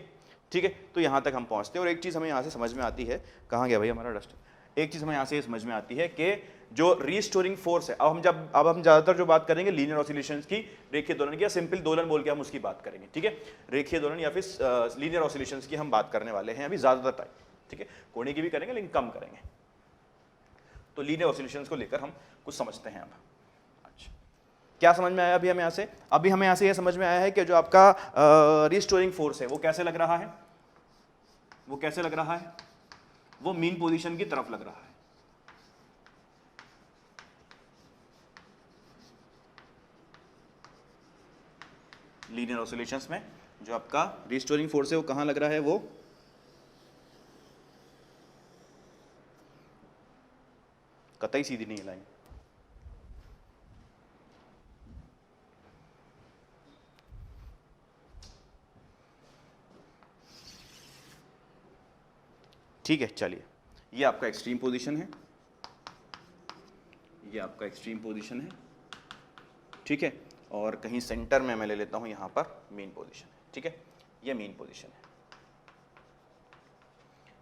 ठीक है। तो यहाँ तक हम पहुँचते हैं, और एक चीज़ हमें यहाँ से समझ में आती है, कहाँ गया भाई हमारा डस्ट, एक चीज़ हमें यहाँ से समझ में आती है कि जो रीस्टोरिंग फोर्स है, अब हम ज़्यादातर जो बात करेंगे लीनियर ऑसिलेशंस की, रेखीय दोलन की, या सिंपल दोलन बोल के हम उसकी बात करेंगे, ठीक है, रेखीय दोलन या फिर लीनियर ऑसिलेशंस की हम बात करने वाले हैं अभी ज़्यादातर टाइम, ठीक है, कोणीय की भी करेंगे लेकिन कम करेंगे। तो लीनियर ऑसिलेशंस को लेकर हम कुछ समझते हैं अब। अच्छा, क्या समझ में आया अभी हमें यहाँ से, अभी हमें यहाँ से यह समझ में आया है कि जो आपका रीस्टोरिंग फोर्स है वो कैसे लग रहा है, वो कैसे लग रहा है, वो मीन पोजीशन की तरफ लग रहा है, लीनियर ऑसिलेशंस में जो आपका रिस्टोरिंग फोर्स है वो कहां लग रहा है, वो कतई सीधी नहीं लाइन, ठीक है। चलिए, ये आपका एक्सट्रीम पोजीशन है, ये आपका एक्सट्रीम पोजीशन है, ठीक है, और कहीं सेंटर में मैं ले लेता हूं यहां पर मीन पोजीशन है, ठीक है, ये मीन पोजीशन है,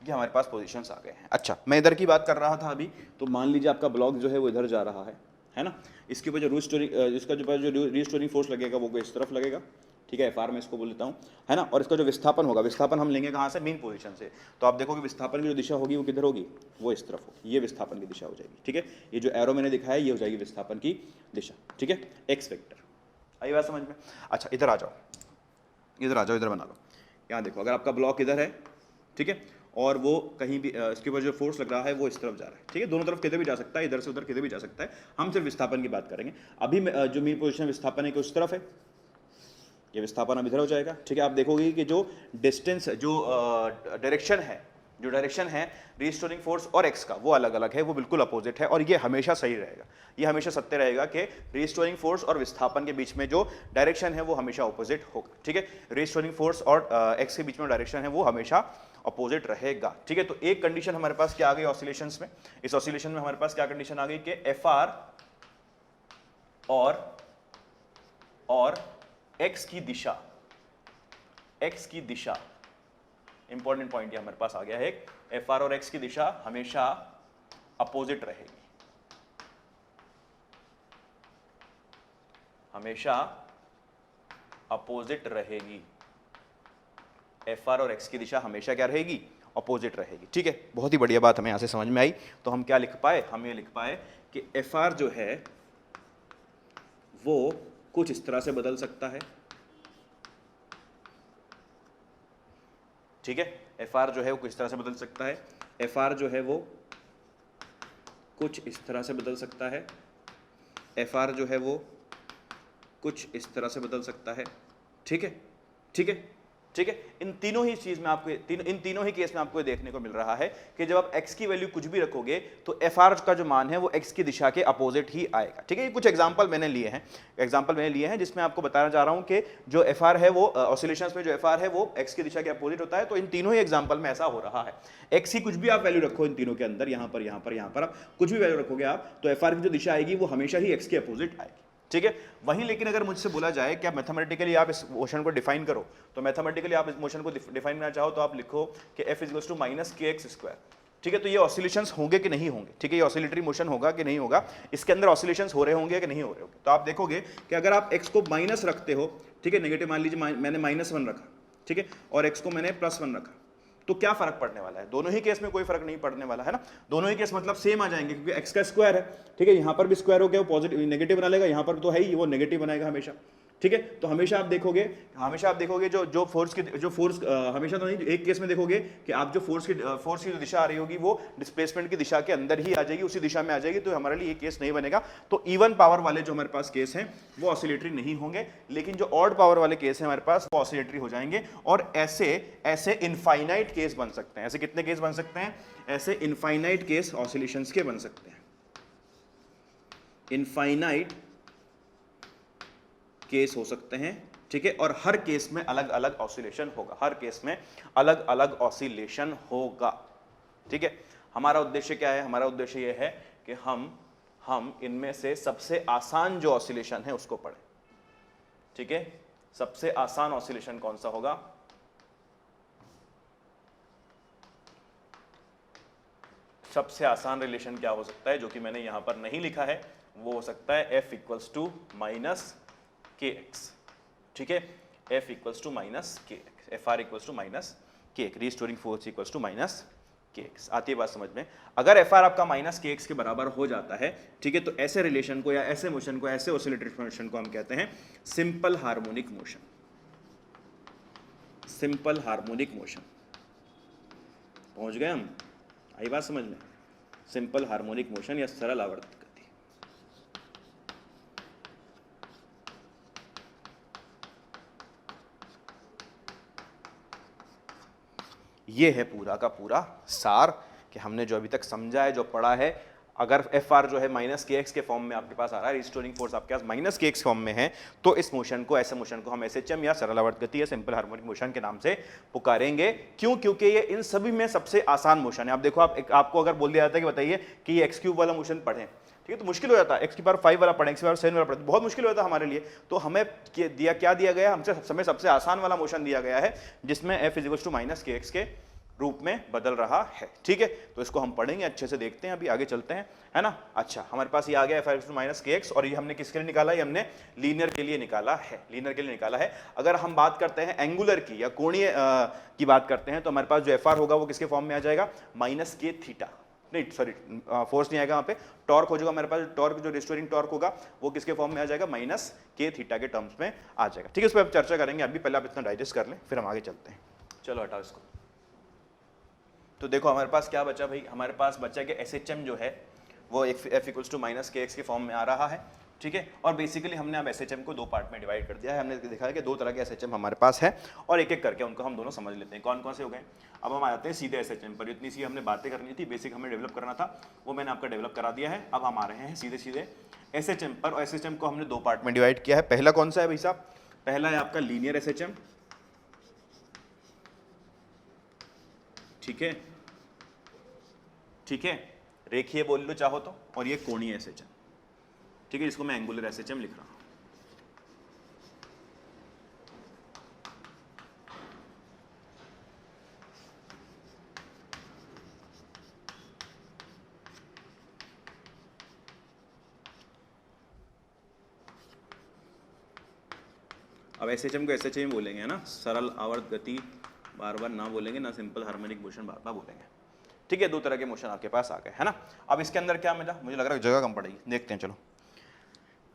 ये हमारे पास पोजीशंस आ गए हैं। अच्छा, मैं इधर की बात कर रहा था अभी, तो मान लीजिए आपका ब्लॉक जो है वो इधर जा रहा है ना, इसके ऊपर जो रीस्टोरिंग, इसका जो रीस्टोरिंग फोर्स लगेगा वो इस तरफ लगेगा, ठीक है, एफआर में इसको बोल लेता हूँ, है ना, और इसका जो विस्थापन होगा, विस्थापन हम लेंगे कहाँ से, मीन पोजीशन से, तो आप देखोगे विस्थापन की जो दिशा होगी वो किधर होगी, वो इस तरफ होगी, ये विस्थापन की दिशा हो जाएगी, ठीक है, ये जो एरो मैंने दिखाया ये हो जाएगी विस्थापन की दिशा, ठीक है, एक्स वेक्टर। आई बात समझ में? अच्छा, इधर आ जाओ, इधर आ जाओ, इधर बना लो, यहाँ देखो, अगर आपका ब्लॉक इधर है, ठीक है, और वो कहीं भी इसके ऊपर जो फोर्स लग रहा है वो इस तरफ जा रहा है, ठीक है, दोनों तरफ किधर भी जा सकता है, इधर से उधर किधर भी जा सकता है, हम सिर्फ विस्थापन की बात करेंगे। अभी जो मीन पोजीशन विस्थापन है कि उस तरफ है, ये विस्थापन अब इधर हो जाएगा, ठीक है, आप देखोगे कि जो डिस्टेंस, जो डायरेक्शन है रीस्टोरिंग फोर्स और एक्स का वो अलग अलग है, वो बिल्कुल अपोजिट है, और ये हमेशा सही रहेगा, ये हमेशा सत्य रहेगा कि रीस्टोरिंग फोर्स और विस्थापन के बीच में जो डायरेक्शन है वो हमेशा अपोजिट होगा, ठीक है, रीस्टोरिंग फोर्स और एक्स के बीच में डायरेक्शन है वो हमेशा अपोजिट रहेगा, ठीक है। तो एक कंडीशन हमारे पास क्या आ गई ऑसिलेशंस में, इस ऑसिलेशन में हमारे पास क्या कंडीशन आ गई कि एफ आर और एक्स की दिशा, इंपॉर्टेंट पॉइंट ये हमारे पास आ गया है, एफ आर और एक्स की दिशा हमेशा अपोजिट रहेगी, हमेशा अपोजिट रहेगी, एफ आर और एक्स की दिशा हमेशा क्या रहेगी, अपोजिट रहेगी, ठीक है। बहुत ही बढ़िया बात हमें यहां से समझ में आई। तो हम क्या लिख पाए, हम ये लिख पाए कि एफ आर जो है वो कुछ इस तरह से बदल सकता है, ठीक है, एफ आर जो है वो किस तरह से बदल सकता है, एफ आर जो है वो कुछ इस तरह से बदल सकता है, एफ आर जो है वो कुछ इस तरह से बदल सकता है, ठीक है, ठीक है, ठीक है। इन तीनों ही चीज में आपको इन तीनों ही केस में आपको देखने को मिल रहा है कि जब आप x की वैल्यू कुछ भी रखोगे तो एफ आर का जो मान है वो x की दिशा के अपोजिट ही आएगा, ठीक है। ये कुछ एग्जांपल मैंने लिए हैं, जिसमें आपको बताना चाह रहा हूं कि जो एफ आर है वो ऑसिलेशंस में जो एफ आर है वो x की दिशा के अपोजिट होता है। तो इन तीनों ही एग्जाम्पल में ऐसा हो रहा है, x की कुछ भी आप वैल्यू रखो इन तीनों के अंदर, यहां पर आप कुछ भी वैल्यू रखोगे आप, तो एफ आर की जो दिशा आएगी वो हमेशा ही x के अपोजिट आएगी, ठीक है। वहीं लेकिन अगर मुझसे बोला जाए कि आप मैथमेटिकली आप इस मोशन को डिफाइन करो, तो मैथमेटिकली आप इस मोशन को डिफाइन करना चाहो तो आप लिखो कि f इक्वल्स टू माइनस के एक्स स्क्वायर, ठीक है। तो ये ऑसिलेशंस होंगे कि नहीं होंगे, ठीक है, ये ऑसिलेटरी मोशन होगा कि नहीं होगा, इसके अंदर ऑसिलेशंस हो रहे होंगे कि नहीं हो रहे होंगे। तो आप देखोगे कि अगर आप x को माइनस रखते हो, ठीक है, नेगेटिव मान लीजिए मैंने -1 रखा, ठीक है, और x को मैंने +1 रखा, तो क्या फर्क पड़ने वाला है, दोनों ही केस में कोई फर्क नहीं पड़ने वाला है ना, दोनों ही केस मतलब सेम आ जाएंगे क्योंकि x का स्क्वायर है, ठीक है, यहां पर भी स्क्वायर हो गया, वो पॉजिटिव नेगेटिव बना लेगा, यहां पर तो है ही वो नेगेटिव बनाएगा हमेशा, ठीक है। तो हमेशा आप देखोगे जो फोर्स हमेशा तो नहीं, एक केस में देखोगे कि आप जो फोर्स की जो दिशा आ रही होगी वो डिस्प्लेसमेंट की दिशा के अंदर ही आ जाएगी, उसी दिशा में आ जाएगी, तो हमारे लिए ये केस नहीं बनेगा। तो इवन पावर वाले जो हमारे पास केस हैं वो ऑसिलेटरी नहीं होंगे, लेकिन जो ऑड पावर वाले केस हैं हमारे पास वो ऑसिलेटरी हो जाएंगे। और ऐसे इनफाइनाइट केस बन सकते हैं, ऐसे कितने केस बन सकते हैं, ऐसे इनफाइनाइट केस ऑसिलेशंस के बन सकते हैं, इनफाइनाइट केस हो सकते हैं, ठीक है, और हर केस में अलग अलग ऑसिलेशन होगा, हर केस में अलग अलग ऑसिलेशन होगा, ठीक है। हमारा उद्देश्य क्या है, हमारा उद्देश्य यह है कि हम इनमें से सबसे आसान जो ऑसिलेशन है उसको पढ़ें, ठीक है। सबसे आसान ऑसिलेशन कौन सा होगा, सबसे आसान रिलेशन क्या हो सकता है, जो कि मैंने यहां पर नहीं लिखा है, वो हो सकता है f इक्वल्स टू माइनस के एक्स, ठीक है, f इक्वल्स टू माइनस के x, F R equals to minus के x, restoring force equals to minus के एक्स। आती है बात समझ में? अगर एफ आर आपका माइनस के एक्स के बराबर हो जाता है, ठीक है, तो ऐसे रिलेशन को या ऐसे मोशन को, ऐसे ऑसिलेटरी मोशन को हम कहते हैं simple harmonic motion, simple harmonic motion. पहुंच गए हम? आई बात समझ में? सिंपल हार्मोनिक मोशन या सरल आवर्त गति। ये है पूरा का पूरा सार कि हमने जो अभी तक समझा है, जो पढ़ा है। अगर एफ आर जो है माइनस के एक्स के फॉर्म में आपके पास आ रहा है, रिस्टोरिंग फोर्स आपके पास माइनस के एक्स फॉर्म में है, तो इस मोशन को, ऐसे मोशन को हम एसएचएम या सरल आवर्त गति या सिंपल हार्मोनिक मोशन के नाम से पुकारेंगे। क्यों? क्योंकि ये इन सभी में सबसे आसान मोशन है। आप देखो, आपको अगर बोल दिया जाता है कि बताइए कि ये एक्स क्यूब वाला मोशन पढ़ें, ठीक है, तो मुश्किल हो जाता है, एक्स की पावर 5 वाला पढ़ें, एक्स की पावर 7 वाला पढ़ें, बहुत मुश्किल हो जाता है हमारे लिए। तो हमें क्या दिया गया, हमसे हमें सबसे आसान वाला मोशन दिया गया है जिसमें f is equal to minus के एक्स के रूप में बदल रहा है। ठीक है, तो इसको हम पढ़ेंगे अच्छे से, देखते हैं, अभी आगे चलते हैं, है ना। अच्छा, हमारे पास ये आ गया f माइनस के एक्स, और ये हमने किसके लिए निकाला है, हमने लीनियर के लिए निकाला है, लीनियर के लिए निकाला है। अगर हम बात करते हैं एंगुलर की या कोणीय की बात करते हैं, तो हमारे पास जो fr होगा वो किसके फॉर्म में आ जाएगा, माइनस के थीटा, नहीं सॉरी फोर्स नहीं आएगा वहां पे, टॉर्क हो जाएगा हमारे पास, टॉर्क जो रिस्टोरिंग टॉर्क होगा वो किसके फॉर्म में आ जाएगा, माइनस के थीटा के टर्म्स में आ जाएगा। ठीक है, इस पर चर्चा करेंगे, अभी पहले आप इतना डाइजेस्ट कर लें, फिर हम आगे चलते हैं। चलो हटाओ इसको। तो देखो हमारे पास क्या बचा भाई, हमारे पास बचा कि SHM जो है वो f इक्वल्स टू माइनस के एक्स के फॉर्म में आ रहा है। ठीक है, और बेसिकली हमने अब SHM को दो पार्ट में डिवाइड कर दिया है। हमने देखा है कि दो तरह के SHM हमारे पास है, और एक एक करके उनको हम दोनों समझ लेते हैं कौन कौन से हो गए। अब हम आ जाते हैं सीधे SHM पर। इतनी सी हमने बातें करनी थी, बेसिक हमें डेवलप करना था, वो मैंने आपका डेवलप करा दिया है। अब हम आ रहे हैं सीधे सीधे SHM पर, और SHM को हमने दो पार्ट में डिवाइड किया है। पहला कौन सा है भाई साहब, पहला है आपका लीनियर SHM, ठीक है, ठीक है, रेखीय बोल लो चाहो तो, और ये कोणीय SHM, ठीक है, इसको मैं एंगुलर SHM लिख रहा हूं। अब SHM को SHM बोलेंगे, है ना, सरल आवर्त गति बार बार ना बोलेंगे, ना सिंपल हार्मोनिक मोशन बार बार बोलेंगे। ठीक है, दो तरह के मोशन आपके पास आ गए, है ना। अब इसके अंदर क्या मिला, मुझे लग रहा है जगह कम पड़ेगी, देखते हैं। चलो,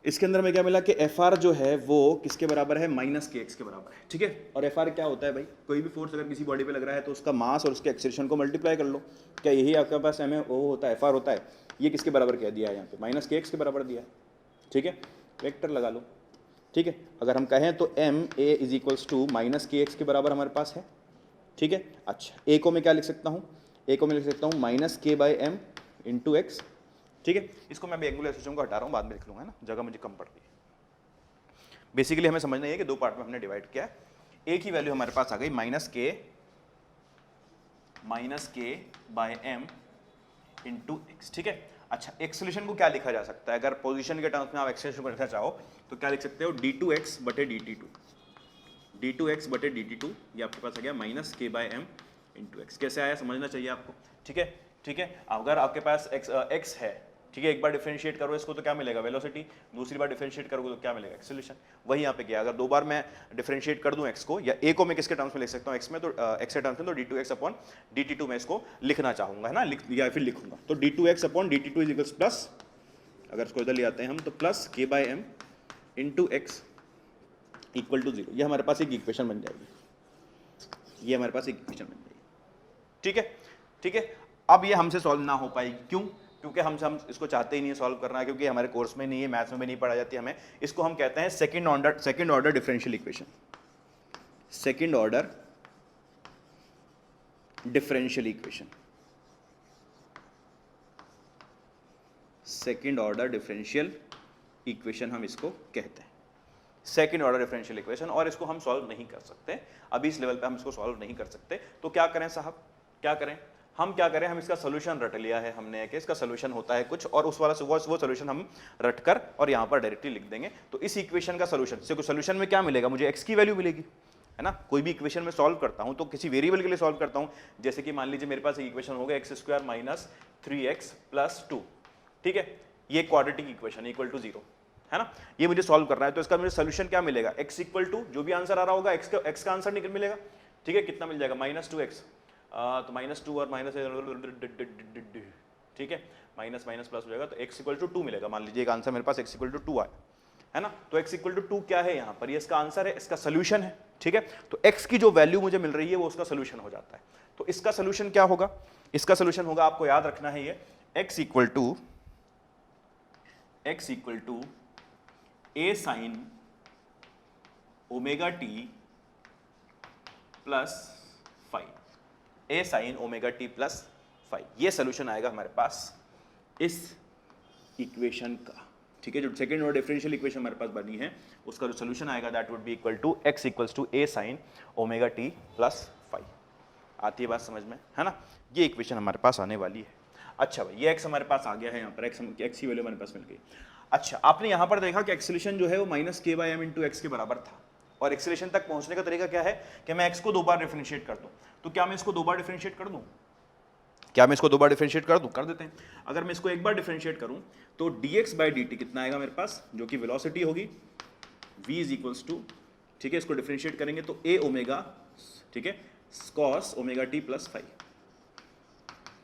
इसके अंदर में क्या मिला कि FR जो है वो किसके बराबर है, माइनस के एक्स के बराबर है। ठीक है, और FR क्या होता है भाई, कोई भी फोर्स अगर किसी बॉडी पे लग रहा है तो उसका मास और उसके एक्सेलरेशन को मल्टीप्लाई कर लो। क्या यही आपके पास वो होता है, FR होता है। ये किसके बराबर कह दिया है यहाँ पे, माइनस के एक्स के बराबर दिया है। ठीक है, वेक्टर लगा लो। ठीक है, अगर हम कहें तो MA is equals to minus के एक्स के बराबर हमारे पास है। ठीक है, अच्छा, ए को मैं क्या लिख सकता हूँ, ए को मैं लिख सकता हूँ minus k by M into x. ठीक है, इसको मैं एंगुलर SHM को हटा रहा हूँ, बाद में लिख लूँगा, है ना, जगह मुझे कम पड़ रही है। बेसिकली हमें समझना है कि दो पार्ट में हमने डिवाइड किया है। ए की वैल्यू हमारे पास आ गई माइनस के बाय एम इंटू एक्स। ठीक है, अच्छा, एक्सेलरेशन को क्या लिखा जा सकता है, अगर पोजीशन के टर्म्स में आप एक्सेलरेशन को लिखना चाहो तो क्या लिख सकते हो, d2x बटे dt2, d2x बटे dt2, ये आपके पास आ गया माइनस के बाय एम इंटू एक्स। कैसे आया समझना चाहिए आपको। ठीक है, ठीक है, अगर आपके पास x है, ठीक है, एक बार डिफरेंशिएट करो इसको तो क्या मिलेगा, वेलोसिटी, दूसरी बार डिफरेंशिएट करोगे तो क्या मिलेगा, एक्सेलरेशन। वही यहाँ पे किया, अगर दो बार मैं डिफरेंशिएट कर दूं x को, या a को मैं किसके टर्म्स में लिख सकता हूँ, x में, तो x के टर्म्स में, तो d2x अपॉन dt2 में इसको लिखना चाहूंगा, है ना, या फिर लिखूंगा। तो d2x upon dt2 is equals plus, अगर इसको इधर ले आते हैं हम, तो plus k by M into x equal to 0। ये हमारे पास एक इक्वेशन बन जाएगी, ये हमारे पास एक इक्वेशन बन जाएगी। ठीक है, ठीक है, अब ये हमसे सॉल्व ना हो पाएगी, क्यों, क्योंकि हम इसको चाहते ही नहीं सॉल्व करना, क्योंकि हमारे कोर्स में नहीं है, मैथ्स में भी नहीं पढ़ा जाती हमें। इसको हम कहते हैं second order differential equation, second order differential equation, second order differential equation हम इसको कहते हैं, सेकंड ऑर्डर डिफरेंशियल इक्वेशन। और इसको हम सॉल्व नहीं कर सकते अभी, इस लेवल पे हम इसको सॉल्व नहीं कर सकते। तो क्या करें साहब, क्या करें, हम क्या करें, हम इसका सोल्यूशन रट लिया है हमने कि इसका सोल्यूशन होता है कुछ, और उस वाला वो सोल्यूशन हम रट कर और यहाँ पर डायरेक्टली लिख देंगे। तो इस इक्वेशन का सोल्यूशन में क्या मिलेगा, मुझे x की वैल्यू मिलेगी, है ना। कोई भी इक्वेशन में सॉल्व करता हूँ तो किसी वेरिएबल के लिए सॉल्व करता हूँ, जैसे कि मान लीजिए मेरे पास एक इक्वेशन होगा x² माइनस 3x प्लस 2। ठीक है, ये क्वाड्रेटिक इक्वेशन इक्वल टू 0, है ना, ये मुझे सॉल्व करना है। तो इसका मुझे सोल्यूशन क्या मिलेगा, x इक्वल टू, जो भी आंसर आ रहा होगा x का आंसर निकल मिलेगा। ठीक है, कितना मिल जाएगा, -2x, तो -2 और माइनस, ठीक है, माइनस माइनस प्लस हो जाएगा, तो x इक्वल टू 2 मिलेगा। मान लीजिए एक आंसर मेरे पास x इक्वल टू 2 आया, है ना, तो x इक्वल टू 2 क्या है यहाँ पर, ये इसका आंसर है, इसका सोल्यूशन है। ठीक है, तो x की जो वैल्यू मुझे मिल रही है वो उसका सोल्यूशन हो जाता है। तो इसका सोल्यूशन क्या होगा, इसका सोल्यूशन होगा, आपको याद रखना है ये, x equal to a sine omega t plus 5, a sine omega t plus 5, ये सोल्यूशन आएगा हमारे पास इस इक्वेशन का। ठीक है, जो सेकंड ऑर्डर डिफरेंशियल इक्वेशन हमारे पास बनी है उसका जो सोल्यूशन आएगा that would be equal to x equals to a sine omega t plus 5। आती है बात समझ में, है ना, ये इक्वेशन हमारे पास आने वाली है। अच्छा भाई, ये एक्स हमारे पास आ गया है, यहाँ पर एक्स की वैल्यू हमारे पास मिल गई। अच्छा, आपने यहाँ पर देखा कि एक्सेलरेशन जो है वो minus k by M into x के बराबर था, और एक्सेलरेशन तक पहुंचने का तरीका क्या है कि मैं एक्स को 2 बार डिफरेंशिएट कर दूं। तो क्या मैं इसको 2 बार डिफरेंशिएट कर दूं? क्या मैं इसको 2 बार डिफरेंशिएट कर दूं? कर देते हैं। अगर मैं इसको 1 बार डिफरेंशिएट करूं तो dx बाई dt कितना आएगा मेरे पास, जो कि वेलोसिटी होगी v इज इक्वल्स टू, ठीक है, इसको डिफरेंशिएट करेंगे तो a ओमेगा, ठीक है, cos ओमेगा t प्लस 5।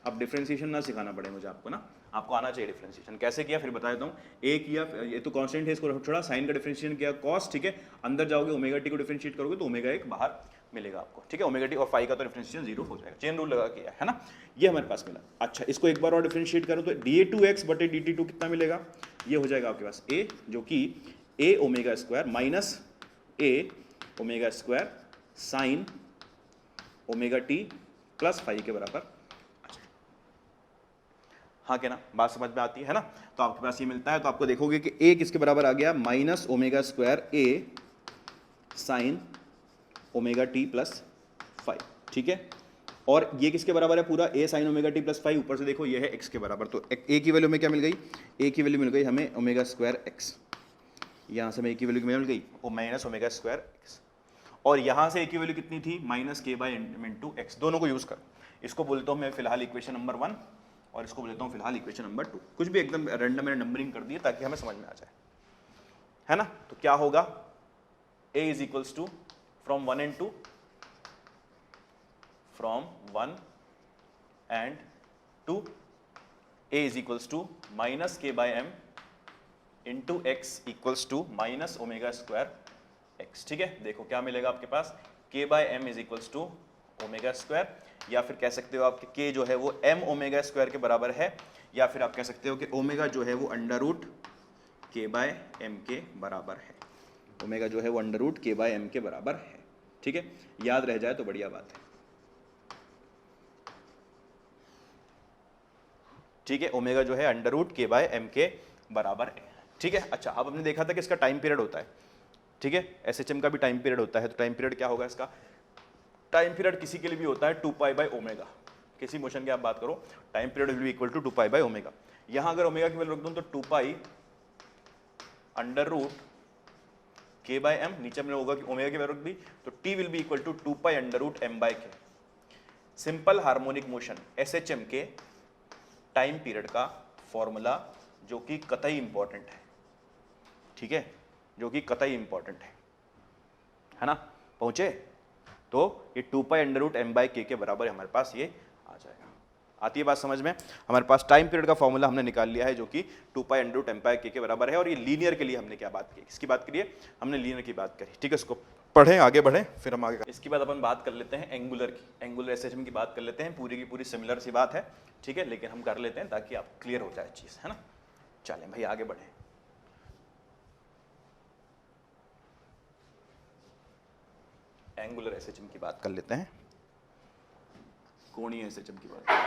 अब डिफरेंशिएशन ना सिखाना पड़े मुझे आपको ना, आपको आना चाहिए डिफरेंशिएशन कैसे किया, फिर बता देता हूँ। ए किया, ये तो कांस्टेंट है, इसको छोड़ा, साइन का डिफरेंशिएशन किया cos, ठीक है, अंदर जाओगे ओमेगा टी को डिफरेंशिएट करोगे तो ओमेगा एक बाहर मिलेगा आपको, ठीक है, ओमेगा टी और फाई का तो डिफरेंशिएशन 0 हो जाएगा, चेन रूल लगा किया है ना, ये हमारे पास मिला। अच्छा, इसको एक बार और डिफरेंशिएट करो तो dA2x बटे dt2 कितना मिलेगा, ये हो जाएगा आपके पास a, जो कि a omega square minus a omega square sine omega T plus 5 के बराबर। हाँ क्या ना, बात समझ में आती है ना। तो आपके पास ये मिलता है, तो आपको देखोगे कि a किसके बराबर आ गया, minus omega square a sine omega T plus 5, ठीक है, और ये किसके बराबर है पूरा, a sine omega T plus 5, ऊपर से देखो ये है x के बराबर, तो a की वैल्यू में क्या मिल गई, a की वैल्यू मिल गई हमें ओमेगा स्क्वायर x, यहाँ से हमें a की वैल्यू मिल गई वो माइनस ओमेगा स्क्वायर x, और यहाँ से a की वैल्यू कितनी थी, minus k by M into x. दोनों को यूज कर, इसको बोलता हूँ मैं फिलहाल इक्वेशन नंबर 1 और इसको बोलता हूँ फिलहाल इक्वेशन नंबर 2, कुछ भी एकदम रैंडम मैंने नंबरिंग कर दी है ताकि हमें समझ में आ जाए, है ना। तो क्या होगा, a is equals to from 1 and 2, from 1 and 2, a is equals to minus k by M into x equals to minus omega square x, ठीक है। देखो क्या मिलेगा आपके पास, k by M is equals to omega square, या फिर कह सकते हो आप कि k जो है वो m ओमेगा स्क्वायर के बराबर है, या फिर आप कह सकते हो कि ओमेगा जो है वो under root k by M के बराबर है, ओमेगा जो है वो under root k by M के बराबर है, ठीक है, याद रह जाए तो बढ़िया बात है, ठीक है, ओमेगा जो है under root k by M के बराबर है, ठीक है। अच्छा, अब हमने देखा था कि इसका टाइम पीरियड होता है, ठीक है, एसएचएम का भी टाइम पीरियड होता है, तो टाइम पीरियड क्या होगा इसका, टाइम पीरियड किसी के लिए भी होता है 2 पाई बाई ओमेगा, किसी मोशन की आप बात करो time period will be equal to 2 pi by omega. यहां अगर ओमेगा की वैल्यू रख दूं तो 2 pi under root K by M, नीचे हमने होगा कि ओमेगा की वैल्यू रख दी तो T will be equal to 2 pi under root M by K. Simple harmonic motion SHM के टाइम पीरियड का फॉर्मूला जो कि कतई इंपॉर्टेंट है, ठीक है, जो कि कतई इंपॉर्टेंट है ना, पहुंचे तो ये 2 pi under root M by K के बराबर हमारे पास ये आ जाएगा। आती है बात समझ में, हमारे पास टाइम पीरियड का फॉर्मूला हमने निकाल लिया है जो कि 2 pi under root M by K बराबर है, और ये लीनियर के लिए हमने क्या बात की, किसकी बात करी है, हमने लीनियर की बात करी, ठीक है। इसको पढ़ें, आगे बढ़ें, फिर हम आगे। इसके बाद अपन बात कर लेते हैं एंगुलर की, एंगुलर एसएचएम की बात कर लेते हैं, पूरी की पूरी सिमिलर सी बात है, ठीक है, लेकिन हम कर लेते हैं ताकि आप क्लियर हो जाए चीज़, है ना। चलें भाई आगे बढ़ें। एंगुलर एसएचएम की बात कर लेते हैं, कोणीय एसएचएम की बात।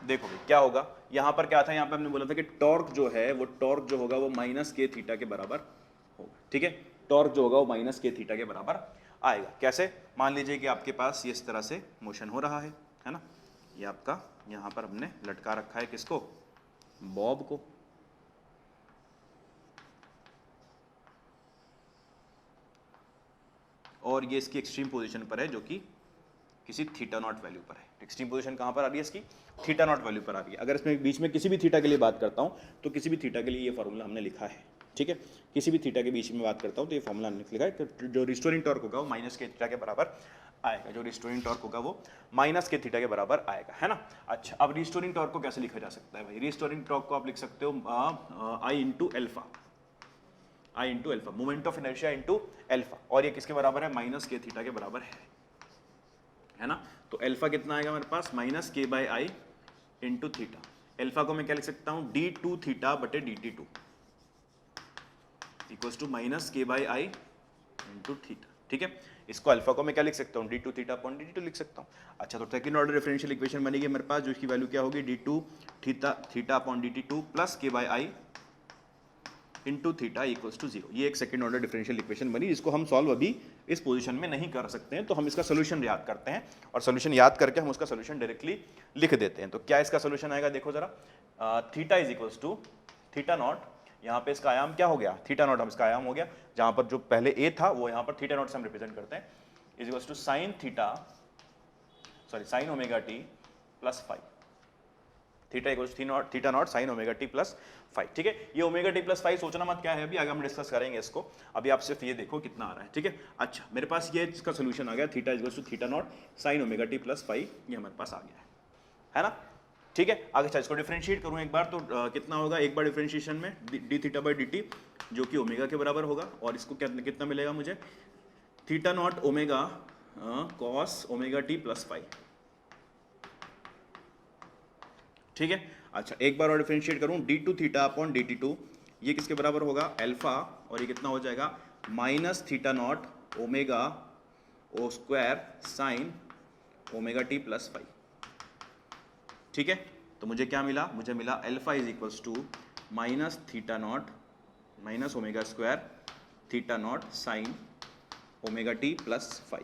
देखो क्या होगा, यहां पर क्या था, यहां पर हमने बोला था कि टॉर्क जो है वो टॉर्क जो होगा वो माइनस के थीटा के बराबर होगा, ठीक है, टॉर्क जो होगा वो माइनस के थीटा के बराबर आएगा। कैसे, मान लीजिए कि आपके पास ये इस तरह से मोशन हो रहा है ना, ये आपका यहां पर हमने लटका रखा है किसको, बॉब को, और ये इसकी एक्सट्रीम पोजीशन पर है जो कि किसी थीटा नॉट वैल्यू पर है। एक्सट्रीम पोजीशन कहां पर आ रही है इसकी, थीटा नॉट वैल्यू पर आ रही है। अगर इसमें बीच में किसी भी थीटा के लिए बात करता हूं तो किसी भी थीटा के लिए ये फॉर्मूला हमने लिखा है, ठीक है, किसी भी थीटा के बीच में बात करता हूं तो ये फॉर्मूला हमने लिखा है कि जो रिस्टोरिंग टॉर्क होगा वो माइनस के थीटा के बराबर आएगा, जो रिस्टोरिंग टॉर्क होगा वो माइनस के थीटा के बराबर आएगा, है ना। अच्छा, अब रिस्टोरिंग टॉर्क को कैसे लिखा जा सकता है भाई, रिस्टोरिंग टॉर्क को आप लिख सकते हो I into alpha, I into alpha, moment of inertia into alpha, और ये किसके बराबर है, माइनस के थीटा के बराबर है ना। तो एल्फा कितना आएगा हमारे पास, minus k by I into theta. Alpha को मैं क्या लिख सकता हूं, d2 थीटा बटे dt2 equals to minus k by I into theta, ठीक है। इसको अल्फा को मैं क्या लिख सकता हूँ, d2 थीटा अपॉन dt2 लिख सकता हूँ। अच्छा, तो सेकंड ऑर्डर डिफरेंशियल इक्वेशन बनेगी मेरे पास, जो इसकी वैल्यू क्या होगी, d2 theta upon dt2 plus k by I into theta equals to 0। ये एक सेकंड ऑर्डर डिफरेंशियल इक्वेशन बनी, जिसको हम सॉल्व अभी इस पोजीशन में नहीं कर सकते हैं, तो हम इसका सोल्यूशन याद करते हैं और सोल्यूशन याद करके हम उसका सोल्यूशन डायरेक्टली लिख देते हैं। तो क्या इसका सोल्यूशन आएगा, देखो जरा, theta is equals to theta nought, यहाँ पे इसका आयाम क्या हो गया, थीटा नॉट, हम इसका आयाम हो गया, जहां पर जो पहले ए था वो यहाँ पर थीटा नॉट से हम रिप्रेजेंट करते हैं, is equals to sine theta, sorry sine omega T plus 5, theta equals theta nought sine omega T plus 5। ठीक है, ये ओमेगा टी प्लस 5 सोचना मत क्या है, अभी आगे हम डिस्कस करेंगे इसको, अभी आप सिर्फ ये देखो कितना आ रहा है। ठीक है, अच्छा मेरे पास ये इसका सोल्यूशन आ गया, theta equals to theta nought sine omega T plus 5, ये हमारे पास आ गया है ना। ठीक है, आगे अच्छा इसको डिफरेंशिएट करूं एक बार, तो कितना होगा, एक बार डिफरेंशिएशन में D theta by D T जो कि ओमेगा के बराबर होगा, और इसको कितना मिलेगा मुझे, theta nought omega cos omega T plus 5। ठीक है, अच्छा एक बार और डिफरेंशिएट करूं, D two theta upon D T two, ये किसके बराबर होगा, अल्फा, और ये कितना हो जाएगा, minus theta nought omega O square sine omega T plus 5। ठीक है, तो मुझे क्या मिला, मुझे मिला alpha is equals to minus theta nought minus omega square theta nought sine omega T plus 5।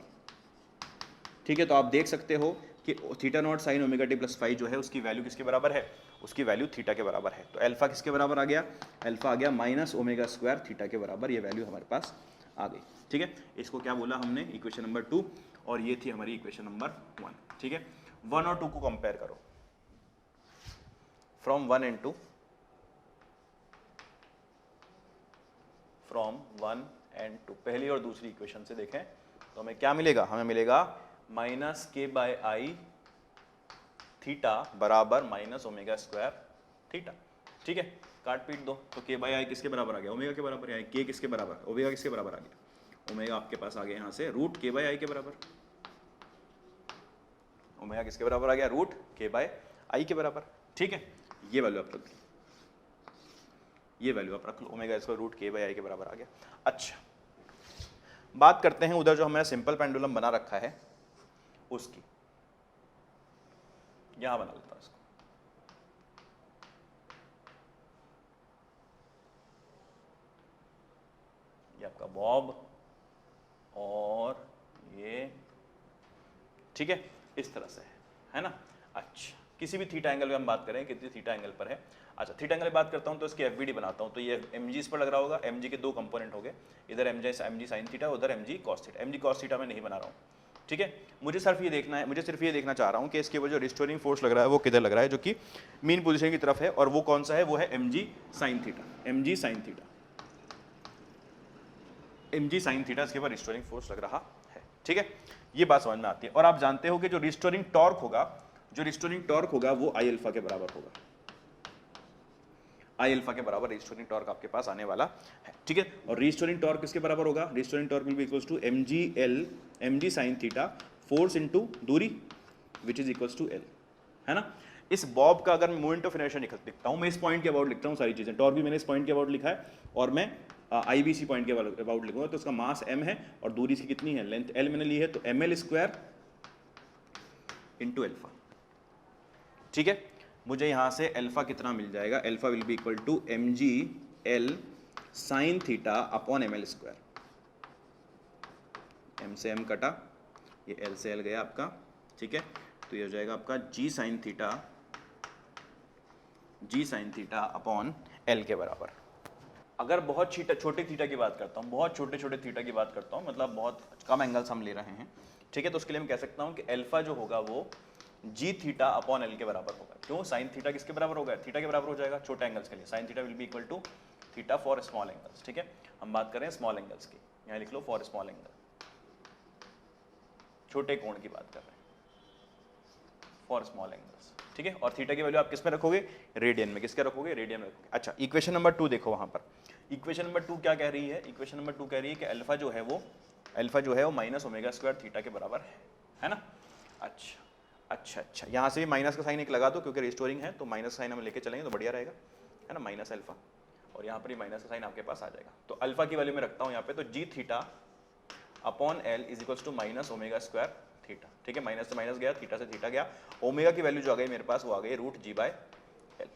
ठीक है, तो आप देख सकते हो कि theta nought sine omega T plus 5 जो है उसकी वैल्यू किसके बराबर है, उसकी वैल्यू थीटा के बराबर है। तो अल्फा किसके बराबर आ गया, अल्फा आ गया माइनस ओमेगा स्क्वायर थीटा के बराबर, ये वैल्यू हमारे पास आ गई। ठीक है, इसको क्या बोला हमने, इक्वेशन नंबर 2, और ये थी हमारी इक्वेशन नंबर 1। ठीक है, 1 और 2 को कंपेयर करो, फ्रॉम 1 एंड 2, फ्रॉम 1 एंड 2, पहली और दूसरी इक्वेशन से देखें तो हमें क्या मिलेगा, हमें मिलेगा माइनस के बाय आई थीटा बराबर माइनस ओमेगा स्क्वायर थीटा। ठीक है, काट पीट दो, तो के बाय आई किसके बराबर आ गया, ओमेगा के बराबर है, के किसके बराबर, ओमेगा किसके बराबर आ गया, ओमेगा आपके पास आ गया यहाँ से रूट के बाय आई के बराबर, ओमेगा किसके बराबर आ गया, रूट के बाय आई के बराबर। ठीक है, ये वैल्यू आप रख लो, ये वैल्यू आप रख लो, ओमेगा इसको रूट के बाय आई के बराबर आ गया। अच्छा बात करते हैं उधर जो हमारा सिंपल पेंडुलम बना रखा है उसकी, यहां बना लेता हूं इसको, ये आपका बॉब और ये, ठीक है, इस तरह से है ना। अच्छा किसी भी थीटा एंगल में हम बात करें कितनी थीटा एंगल पर है, अच्छा थीटा एंगल की बात करता हूं तो इसकी एफबीडी बनाता हूं, तो ये mg इस पर लग रहा होगा, mg के दो कंपोनेंट हो गए, इधर mg साइन थीटा, उधर mg cos theta, mg cos theta में नहीं बना रहा हूं। ठीक है, मुझे सिर्फ ये देखना है, मुझे सिर्फ ये देखना चाह रहा हूं कि इसके वो जो रिस्टोरिंग फोर्स लग रहा है वो किधर लग रहा है, जो कि मीन पोजीशन की तरफ है, और वो कौन सा है, वो है mg sine theta, mg sine theta, mg sine theta, इसके ऊपर रिस्टोरिंग फोर्स लग रहा है। ठीक है, ये बात समझ में आती है, और आप जानते हो कि जो रिस्टोरिंग टॉर्क होगा, जो रिस्टोरिंग टॉर्क होगा वो आई अल्फा के बराबर होगा, आई अल्फा के बराबर रिस्टोरिंग टॉर्क आपके पास आने वाला है। ठीक है, और रिस्टोरिंग टॉर्क किसके बराबर होगा, restoring torque will be equals to mg sin theta force into दूरी which is equals to l, है ना। इस बॉब का अगर मैं मोमेंट ऑफ इनर्शिया लिखता हूं, मैं इस पॉइंट के अबाउट लिखता हूं सारी चीजें, टॉर्क भी मैंने इस पॉइंट के अबाउट लिखा है, और मैं IBC पॉइंट के अबाउट लिखूंगा, तो उसका मास m है और दूरी इसकी कितनी है, लेंथ l मैंने ली है, तो ml स्क्वायर इंटू एल्फा। ठीक है, मुझे यहां से अल्फा कितना मिल जाएगा, alpha will be equal to mg l sine theta upon ml square, m से m कटा, ये l से l गया आपका। ठीक है, तो ये हो जाएगा आपका g sign theta upon l के बराबर। अगर बहुत छोटे थीटा की बात करता हूँ, बहुत छोटे थीटा की बात करता हूँ, मतलब बहुत कम एंगल्स हम ले रहे हैं, ठीक है, तो उसके लिए मैं कह सकता हूँ कि अल्फा जो होगा वो जी थीटा अपॉन एल के बराबर होगा। क्यों, साइन थीटा किसके बराबर होगा, थीटा के बराबर हो जाएगा छोटे एंगल्स के लिए, sine theta will be equal to theta for small angles. ठीक है, हम बात कर रहे हैं स्मॉल एंगल्स की, यहाँ लिख लो फॉर स्मॉल एंगल, छोटे कोण की बात कर रहे हैं, फॉर स्मॉल एंगल्स। ठीक है, और थीटा की वैल्यू आप किस में रखोगे, रेडियन में, किसके रखोगे, रेडियन में रखोगे। अच्छा इक्वेशन नंबर 2 देखो, वहां पर इक्वेशन नंबर 2 क्या कह रही है, इक्वेशन नंबर 2 कह रही है कि अल्फा जो है वो माइनस ओमेगा स्क्वायर थीटा के बराबर है ना। अच्छा यहाँ से भी माइनस का साइन एक लगा दो, क्योंकि रिस्टोरिंग है तो माइनस साइन हम लेके चलेंगे तो बढ़िया रहेगा, है ना, माइनस अल्फा, और यहाँ पर ही माइनस का साइन आपके पास आ जाएगा। तो अल्फा की वैल्यू में रखता हूँ यहाँ पे, तो g theta upon L is equals to minus omega square theta. ठीक है, माइनस से माइनस गया, थीटा से थीटा गया, ओमेगा की वैल्यू जो आ गई मेरे पास वो आ गई रूट जी बाय एल।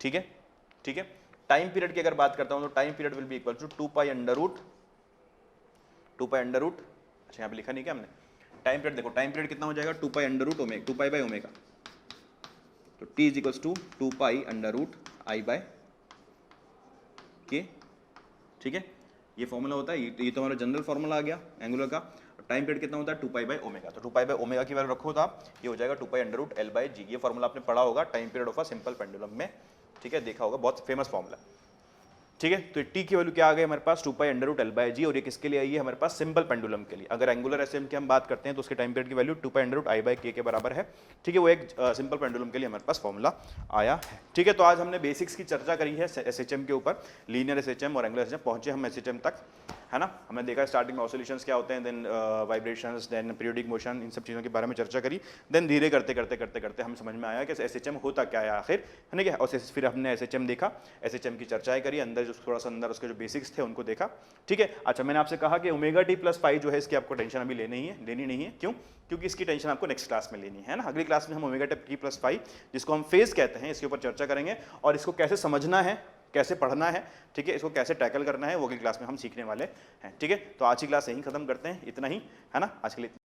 ठीक है, ठीक है। टाइम पीरियड की अगर बात करता हूं तो time period will be equal to 2 pi under root, अच्छा यहाँ पे लिखा नहीं क्या हमने, टाइम पीरियड देखो, टाइम पीरियड कितना हो जाएगा 2 pi under root omega, 2 pi by omega, तो t is equals to 2 pi under root I by K, ठीक है। ये फॉर्मूला होता है, ये तो हमारा जनरल फॉर्मूला आ गया एंगुलर का। टाइम पीरियड कितना होता है 2 पाई बाय ओमेगा, तो 2 पाई बाय ओमेगा की वैल्यू रखो तो आप, ये हो जाएगा 2 pi under root L by g. ये फॉर्मूला आपने पढ़ा होगा time period of a simple pendulum में, ठीक है, देखा होगा, बहुत फेमस फॉर्मूला, ठीक है। तो टी की वैल्यू क्या आ गई हमारे पास 2 pi under root L by g, और ये किसके लिए आई है हमारे पास, सिंपल पेंडुलम के लिए। अगर एंगुलर एसएम की हम बात करते हैं तो उसके टाइम पीरियड की value 2 pi under root I by K के बराबर है, ठीक है। वो एक सिंपल पेंडुलम के लिए हमारे पास फॉर्मूला आया है, ठीक है। तो आज हमने बेसिक्स की चर्चा करी है एसएचएम के ऊपर, लीनियर एसएचएम और एंगुलर एसएचएम, पहुंचे हम एसएचएम तक, है ना। हमने देखा स्टार्टिंग में ऑसिलेशंस क्या होते हैं, then vibrations, then periodic motion, इन सब चीज़ों के बारे में चर्चा करी। देन धीरे करते करते करते करते हम समझ में आया कि एसएचएम होता क्या है आखिर, है ना क्या। और फिर हमने एसएचएम देखा, एसएचएम की चर्चाएं करी, अंदर जो थोड़ा सा अंदर उसके जो बेसिक्स थे उनको देखा, ठीक है। अच्छा, मैंने आपसे कहा कि ओमेगा टी प्लस पाई जो है इसकी आपको टेंशन अभी लेनी नहीं है, क्यों, क्योंकि इसकी टेंशन आपको नेक्स्ट क्लास में लेनी है ना। अगली क्लास में हम ओमेगा टी प्लस पाई, जिसको हम फेज कहते हैं, इसके ऊपर चर्चा करेंगे, और इसको कैसे समझना है, कैसे पढ़ना है, ठीक है, इसको कैसे टैकल करना है, वो अगली क्लास में हम सीखने वाले हैं, ठीक है। तो आज की क्लास यहीं खत्म करते हैं, इतना ही, है ना, आज के लिए।